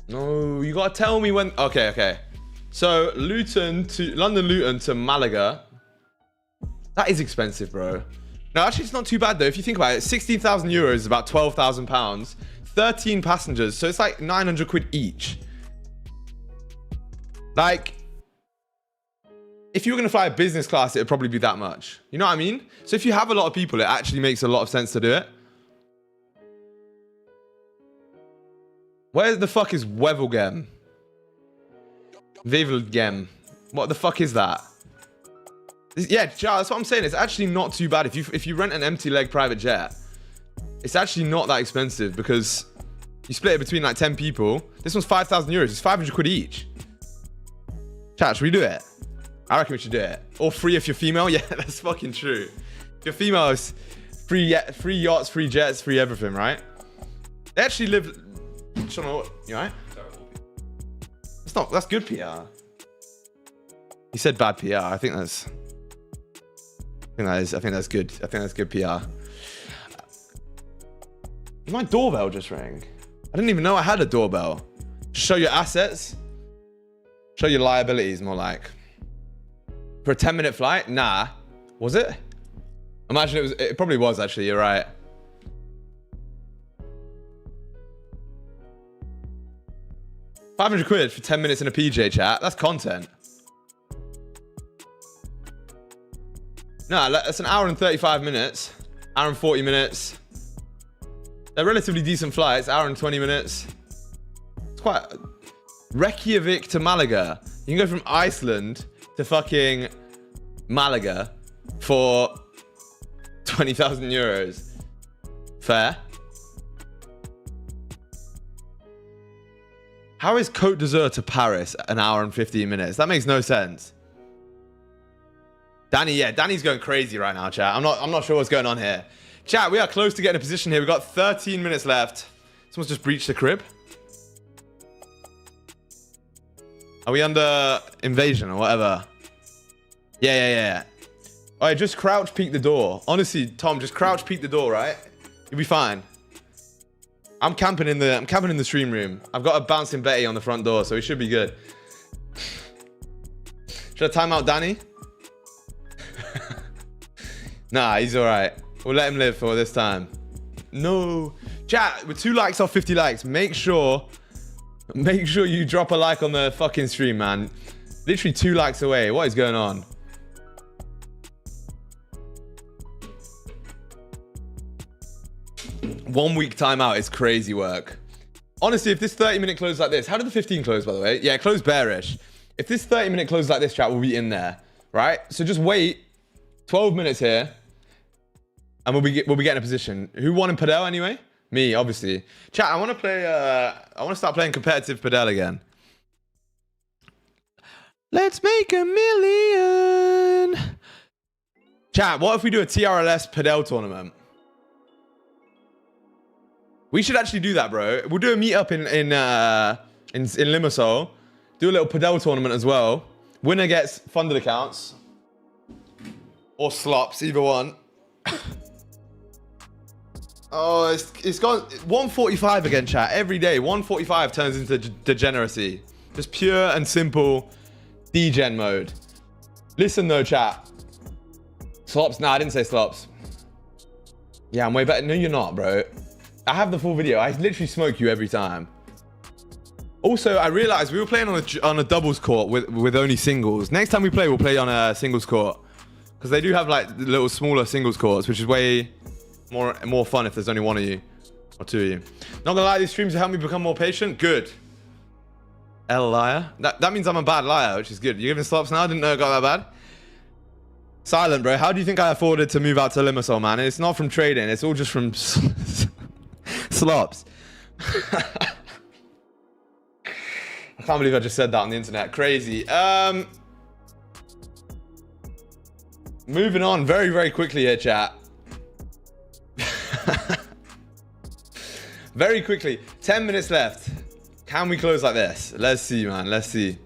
No, you gotta tell me when. Okay. So London Luton to Malaga. That is expensive, bro. No, actually, it's not too bad though. If you think about it, 16,000 euros is about 12,000 pounds. 13 passengers, so it's like 900 quid each. Like, if you were gonna fly a business class, it'd probably be that much. You know what I mean? So if you have a lot of people, it actually makes a lot of sense to do it. Where the fuck is Wevelgem? Wevelgem. What the fuck is that? Yeah, that's what I'm saying. It's actually not too bad. If you rent an empty leg private jet, it's actually not that expensive because you split it between like 10 people. This one's 5,000 euros. It's 500 quid each. Chat, should we do it? I reckon we should do it. Or free if you're female. Yeah, that's fucking true. If you're female, it's free yachts, free jets, free everything, right? They actually live... You right? That's good PR. He said bad PR. I think that's good. I think that's good PR. My doorbell just rang. I didn't even know I had a doorbell. Just show your assets. Show your liabilities, more like. For a 10-minute flight? Nah. Was it? Imagine it probably was actually, you're right. £500 for 10 minutes in a PJ, chat. That's content. No, that's an hour and 35 minutes. Hour and 40 minutes. They're relatively decent flights. Hour and 20 minutes. It's quite... Reykjavik to Malaga. You can go from Iceland to fucking Malaga for 20,000 euros. Fair. How is Côte d'Azur to Paris an hour and 15 minutes? That makes no sense. Danny, yeah, Danny's going crazy right now, chat. I'm not sure what's going on here. Chat, we are close to getting a position here. We've got 13 minutes left. Someone's just breached the crib. Are we under invasion or whatever? Yeah. All right, just crouch peek the door. Honestly, Tom, just crouch peek the door, right? You'll be fine. I'm camping in the stream room. I've got a bouncing Betty on the front door, so it should be good. Should I time out Danny? Nah, he's all right. We'll let him live for this time. No. Chat, with 2 likes off 50 likes, make sure you drop a like on the fucking stream, man. Literally 2 likes away. What is going on? One week timeout is crazy work. Honestly, if this 30-minute close like this, how did the 15 close, by the way? Yeah, it closed bearish. If this 30-minute close like this, chat, we'll be in there, right? So just wait 12 minutes here, and we'll be getting a position. Who won in Padel anyway? Me, obviously. Chat, I want to start playing competitive Padel again. Let's make a million. Chat, what if we do a TRLS Padel tournament? We should actually do that, bro. We'll do a meetup in Limassol. Do a little Padel tournament as well. Winner gets funded accounts. Or slops, either one. Oh, it's gone 145 again, chat. Every day, 145 turns into degeneracy. Just pure and simple degen mode. Listen though, chat. Slops? Nah, I didn't say slops. Yeah, I'm way better. No, you're not, bro. I have the full video. I literally smoke you every time. Also, I realized we were playing on a doubles court with only singles. Next time we play, we'll play on a singles court. Because they do have like little smaller singles courts, which is way more fun if there's only one of you. Or 2 of you. Not gonna lie, these streams have helped me become more patient. Good. L liar. That means I'm a bad liar, which is good. You giving slops now? I didn't know it got that bad. Silent, bro. How do you think I afforded to move out to Limassol, man? It's not from trading. It's all just from slops. I can't believe I just said that on the internet. Crazy. Moving on very, very quickly here, chat. Very quickly. 10 minutes left. Can we close like this? Let's see, man. Let's see.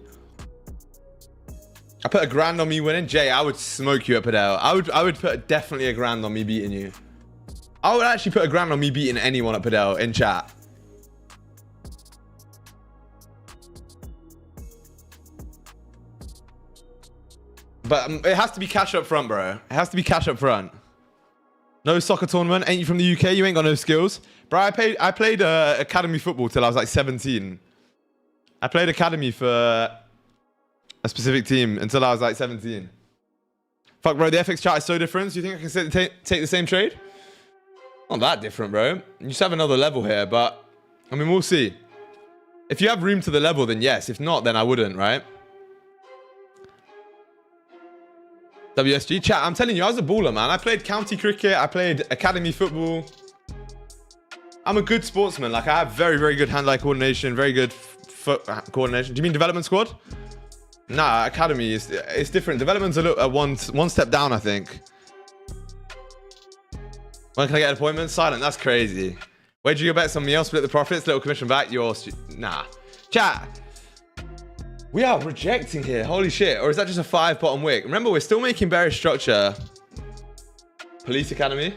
I put $1,000 on me winning. Jay, I would smoke you at Padel. I would put definitely $1,000 on me beating you. I would actually put $1,000 on me beating anyone at Padel in chat. But it has to be cash up front, bro. It has to be cash up front. No soccer tournament. Ain't you from the UK? You ain't got no skills. Bro, I played academy football till I was like 17. I played academy for a specific team until I was like 17. Fuck, bro. The FX chart is so different. Do you think I can take the same trade? Not that different, bro. You just have another level here, but I mean, we'll see. If you have room to the level, then yes. If not, then I wouldn't, right? WSG chat, I'm telling you, I was a baller, man. I played county cricket. I played academy football. I'm a good sportsman. Like, I have very, very good hand-eye coordination, very good foot coordination. Do you mean development squad? Nah, academy is it's different. Development's a one step down, I think. When can I get an appointment? Silent. That's crazy. Where'd you go bet something else? Split the profits, little commission back. Nah. Chat. We are rejecting here. Holy shit. Or is that just a 5 bottom wick? Remember, we're still making bearish structure. Police Academy?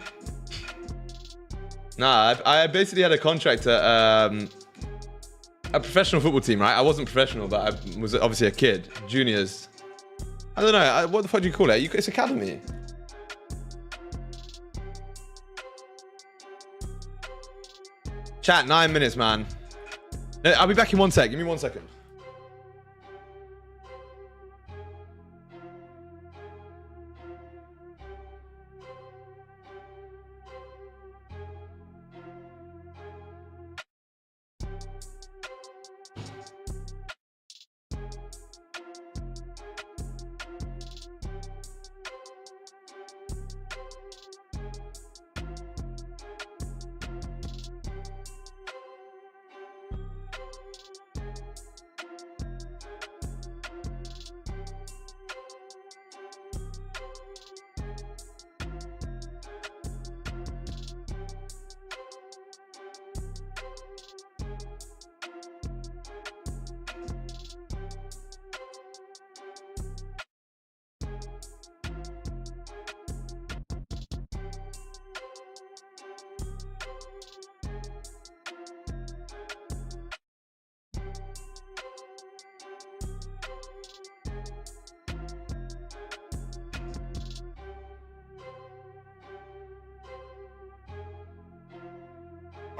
Nah, I basically had a contract at a professional football team, right? I wasn't professional, but I was obviously a kid. Juniors. I don't know. What the fuck do you call it? It's academy. Chat, 9 minutes, man. No, I'll be back in 1 sec. Give me 1 second.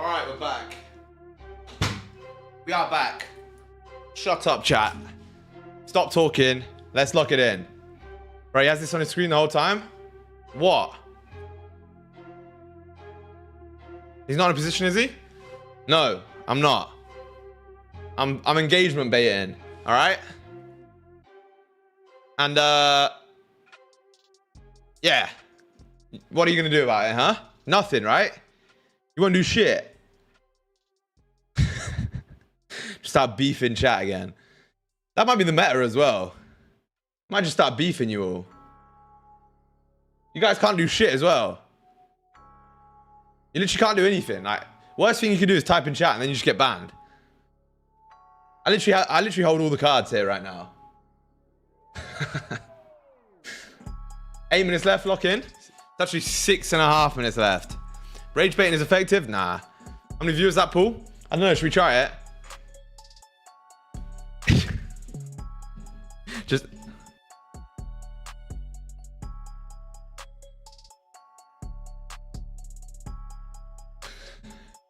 All right, we're back. We are back. Shut up, chat. Stop talking. Let's lock it in. Bro, he has this on his screen the whole time? What? He's not in a position, is he? No, I'm not. I'm engagement baiting, all right? And, yeah. What are you gonna do about it, huh? Nothing, right? You won't do shit. Just start beefing chat again. That might be the meta as well. Might just start beefing you all. You guys can't do shit as well. You literally can't do anything. Like, worst thing you can do is type in chat and then you just get banned. I literally hold all the cards here right now. 8 minutes left, lock in. It's actually 6.5 minutes left. Rage baiting is effective? Nah. How many viewers that pool? I don't know, should we try it? Just...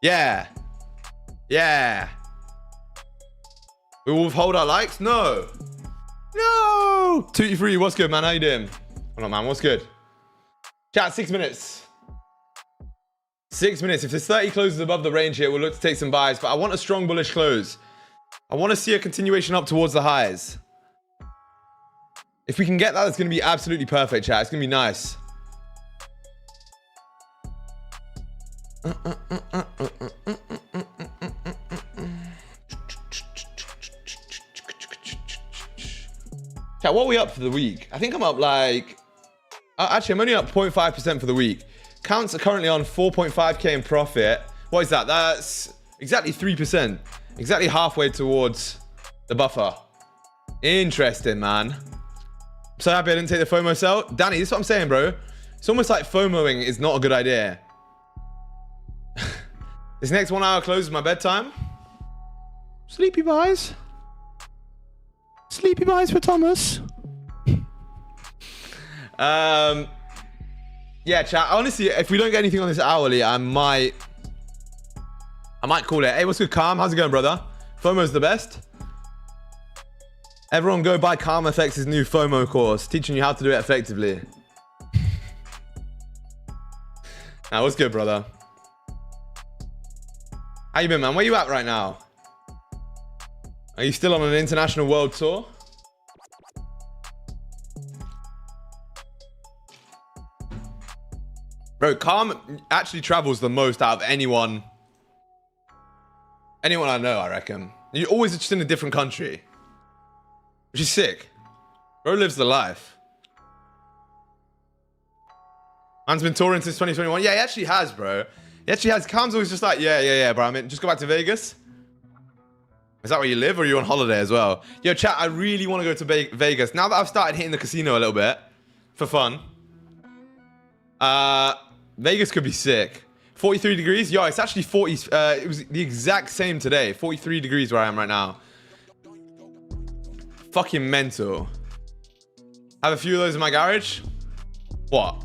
Yeah. Yeah. We will withhold our likes? No. No. 2-3, what's good, man? How you doing? Hold on, man. What's good? Chat, 6 minutes. 6 minutes. If there's 30 closes above the range here, we'll look to take some buys, but I want a strong bullish close. I want to see a continuation up towards the highs. If we can get that, it's going to be absolutely perfect, chat. It's going to be nice. Chat, what are we up for the week? I think I'm up like... actually, I'm only up 0.5% for the week. Counts are currently on 4.5k in profit. What is that? That's exactly 3%. Exactly halfway towards the buffer. Interesting, man. I'm so happy I didn't take the FOMO sell. Danny, this is what I'm saying, bro. It's almost like FOMOing is not a good idea. This next 1 hour close is my bedtime. Sleepy buys. Sleepy buys for Thomas. Yeah, chat. Honestly, if we don't get anything on this hourly, I might call it. Hey, what's good, Calm? How's it going, brother? FOMO's the best. Everyone go buy Calm FX's new FOMO course, teaching you how to do it effectively. Now, what's good, brother? How you been, man? Where you at right now? Are you still on an international world tour? Bro, Calm actually travels the most out of anyone I know, I reckon. You're always just in a different country, which is sick. Bro lives the life. Man's been touring since 2021. Yeah, he actually has, bro. He actually has. Calm's always just like, yeah, bro. I mean, just go back to Vegas. Is that where you live, or are you on holiday as well? Yo, chat, I really want to go to Vegas. Now that I've started hitting the casino a little bit for fun. Vegas could be sick. 43 degrees? Yo, it's actually 40. It was the exact same today. 43 degrees where I am right now. Fucking mental. Have a few of those in my garage. What?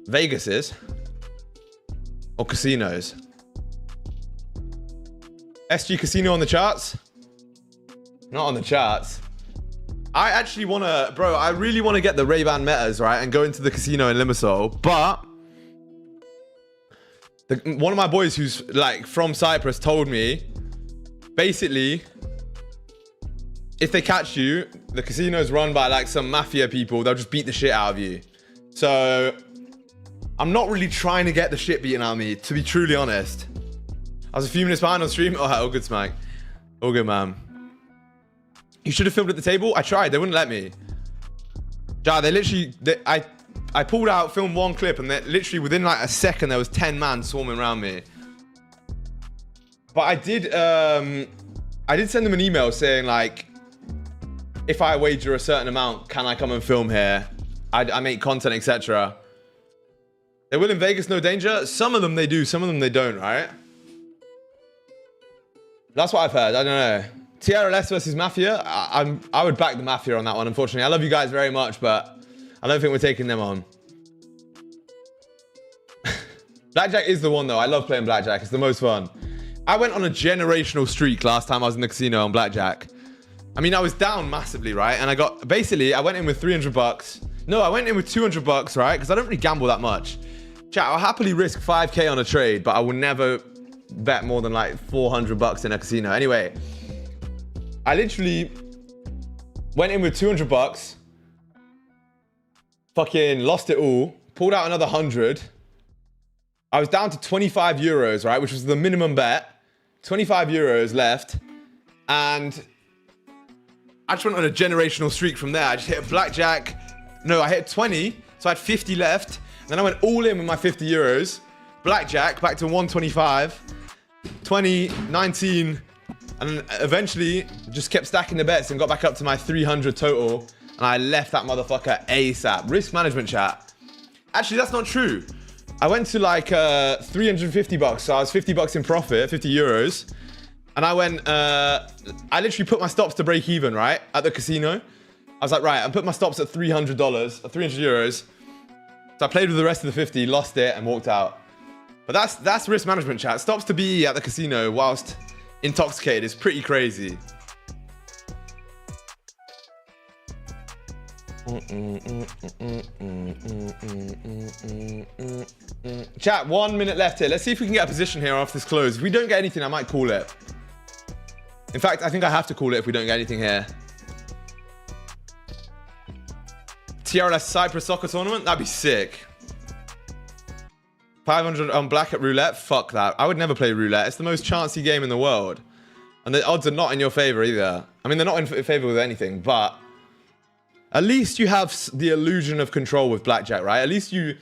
Vegas is? Or casinos? SG Casino on the charts? Not on the charts. I actually want to... Bro, I really want to get the Ray-Ban Metas, right? And go into the casino in Limassol. But... one of my boys who's, like, from Cyprus told me... Basically... If they catch you, the casino's run by, like, some mafia people. They'll just beat the shit out of you. So... I'm not really trying to get the shit beaten out of me, to be truly honest. I was a few minutes behind on stream. Oh, all good, Smack. All good, man. You should have filmed at the table. I tried. They wouldn't let me. Yeah, they literally... I pulled out, filmed one clip, and literally within like a second, there was 10 man swarming around me. But I did send them an email saying, like, if I wager a certain amount, can I come and film here? I make content, etc. They will in Vegas, no danger. Some of them they do, some of them they don't, right? That's what I've heard. I don't know. TRLS versus Mafia. I would back the Mafia on that one, unfortunately. I love you guys very much, but I don't think we're taking them on. Blackjack is the one, though. I love playing Blackjack. It's the most fun. I went on a generational streak last time I was in the casino on blackjack. I mean, I was down massively, right? And I got, basically, I went in with 300 bucks. No, I went in with 200 bucks, right? Because I don't really gamble that much. Chat, I'll happily risk 5K on a trade, but I will never bet more than like 400 bucks in a casino. Anyway, I literally went in with 200 bucks. Fucking lost it all. Pulled out another 100. I was down to 25 euros, right? Which was the minimum bet. 25 euros left. And I just went on a generational streak from there. I just hit a blackjack. No, I hit 20. So I had 50 left. Then I went all in with my 50 euros. Blackjack back to 125. 20, 19. And eventually just kept stacking the bets and got back up to my 300 total. And I left that motherfucker ASAP. Risk management, chat. Actually, that's not true. I went to like 350 bucks. So I was 50 bucks in profit, 50 euros. And I went, I literally put my stops to break even, right? At the casino. I was like, right, I put my stops at $300, 300 euros. So I played with the rest of the 50, lost it, and walked out. But that's risk management, chat. Stops to be at the casino whilst intoxicated is pretty crazy. Chat, 1 minute left here. Let's see if we can get a position here after this close. If we don't get anything, I might call it. In fact, I think I have to call it if we don't get anything here. TRLS Cyprus soccer tournament? That'd be sick. 500 on black at roulette? Fuck that. I would never play roulette. It's the most chancy game in the world. And the odds are not in your favor either. I mean, they're not in favor with anything, but at least you have the illusion of control with blackjack, right? At least you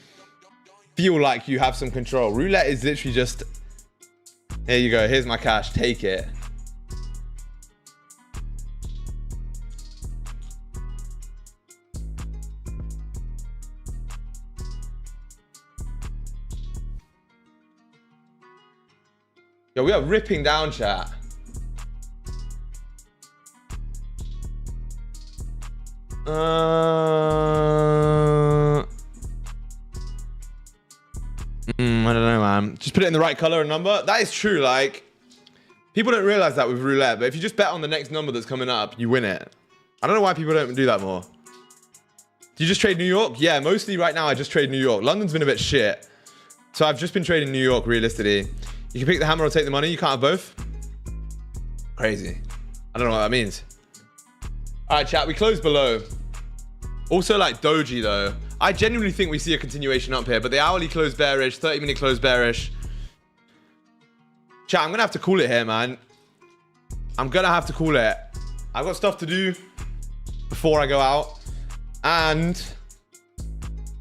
feel like you have some control. Roulette is literally just, here you go, here's my cash, take it. Yo, we are ripping down, chat. I don't know, man. Just put it in the right color and number. That is true. Like, people don't realize that with roulette, but if you just bet on the next number that's coming up, you win it. I don't know why people don't do that more. Do you just trade New York? Yeah, mostly right now I just trade New York. London's been a bit shit. So I've just been trading New York, realistically. You can pick the hammer or take the money. You can't have both. Crazy. I don't know what that means. All right, chat. We closed below. Also, like doji, though. I genuinely think we see a continuation up here, but the hourly closed bearish, 30-minute closed bearish. Chat, I'm going to have to call it here, man. I'm going to have to call it. I've got stuff to do before I go out. And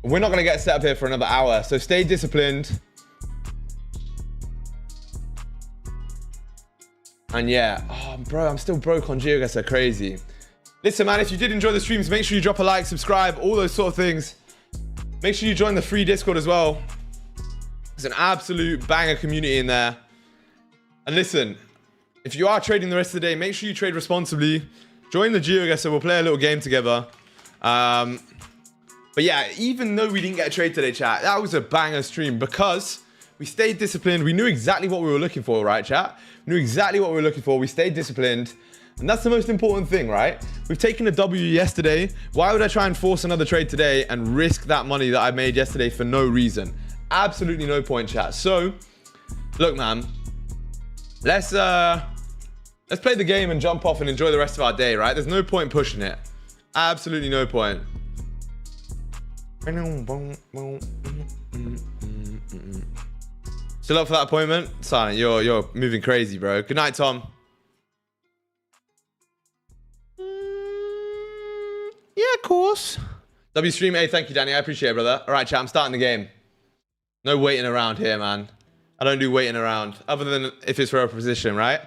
we're not going to get set up here for another hour. So stay disciplined. And yeah, oh, bro, I'm still broke on Geoguessr, crazy. Listen, man, if you did enjoy the streams, make sure you drop a like, subscribe, all those sort of things. Make sure you join the free Discord as well. There's an absolute banger community in there. And listen, if you are trading the rest of the day, make sure you trade responsibly. Join the Geoguessr, we'll play a little game together. But yeah, even though we didn't get a trade today, chat, that was a banger stream because we stayed disciplined. We knew exactly what we were looking for, right, chat? We knew exactly what we were looking for. We stayed disciplined. And that's the most important thing, right? We've taken a W yesterday. Why would I try and force another trade today and risk that money that I made yesterday for no reason? Absolutely no point, chat. So, look, man. Let's play the game and jump off and enjoy the rest of our day, right? There's no point pushing it. Absolutely no point. Still up for that appointment? Silent, you're moving crazy, bro. Good night, Tom. Yeah, of course. W stream, hey, thank you, Danny. I appreciate it, brother. All right, chat, I'm starting the game. No waiting around here, man. I don't do waiting around, other than if it's for a position, right?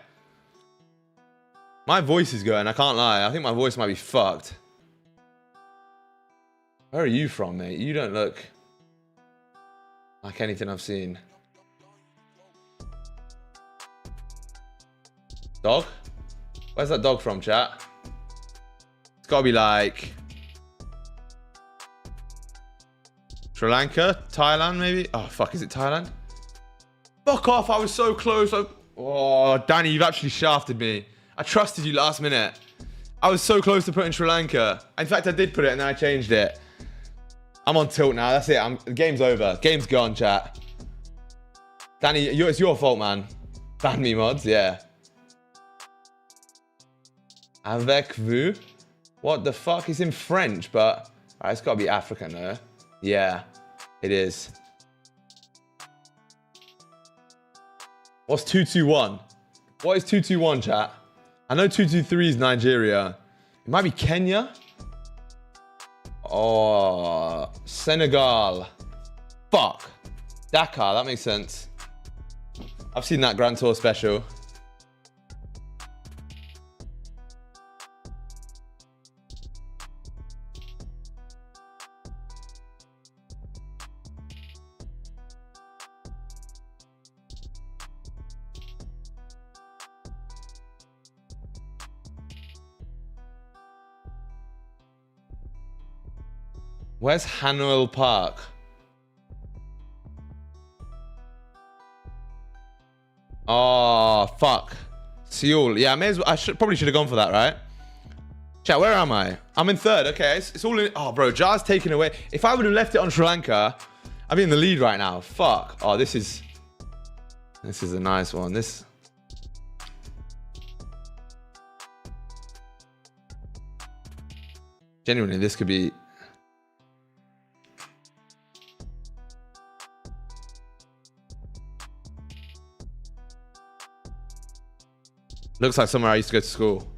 My voice is going, I can't lie. I think my voice might be fucked. Where are you from, mate? You don't look like anything I've seen. Dog? Where's that dog from, chat? It's gotta be like Sri Lanka, Thailand, maybe. Oh fuck, is it Thailand? Fuck off! I was so close. Oh, Danny, you've actually shafted me. I trusted you last minute. I was so close to putting Sri Lanka. In fact, I did put it and then I changed it. I'm on tilt now. That's it. The game's over. Game's gone, chat. Danny, it's your fault, man. Ban me, mods. Yeah. Avec vous? What the fuck? It's in French, but... Alright, it's got to be African, though. Yeah, it is. What's 221? What is 221, chat? I know 223 is Nigeria. It might be Kenya. Oh, Senegal. Fuck. Dakar, that makes sense. I've seen that Grand Tour special. Where's Hanuel Park? Oh, fuck. Seoul. Yeah, I probably should have gone for that, right? Chat, where am I? I'm in third. Okay, it's all in. Oh, bro, Jar's taken away. If I would have left it on Sri Lanka, I'd be in the lead right now. Fuck. Oh, this is a nice one. Genuinely, this could be... Looks like somewhere I used to go to school.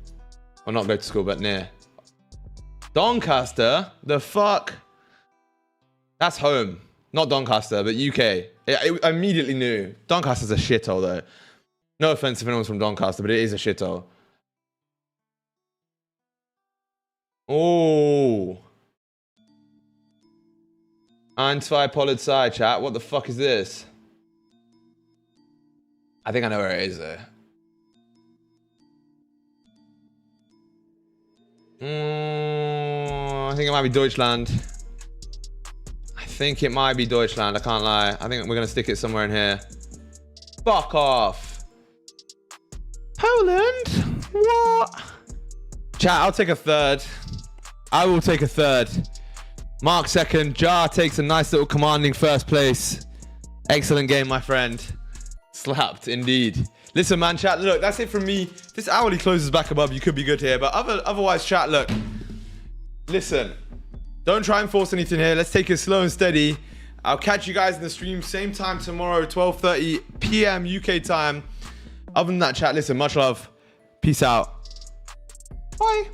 Or not go to school, but near. Doncaster? The fuck? That's home. Not Doncaster, but UK. I immediately knew. Doncaster's a shithole, though. No offense if anyone's from Doncaster, but it is a shithole. Oh. 1-2 Polizei, chat. What the fuck is this? I think I know where it is, though. I think it might be Deutschland. I think it might be Deutschland. I can't lie. I think we're going to stick it somewhere in here. Fuck off. Poland? What? Chat, I'll take a third. I will take a third. Mark second. Jar takes a nice little commanding first place. Excellent game, my friend. Slapped, indeed. Listen, man, chat, look, that's it from me. If this hourly closes back above, you could be good here. But otherwise, chat, look. Listen, don't try and force anything here. Let's take it slow and steady. I'll catch you guys in the stream same time tomorrow, 12:30 p.m. UK time. Other than that, chat, listen, much love. Peace out. Bye.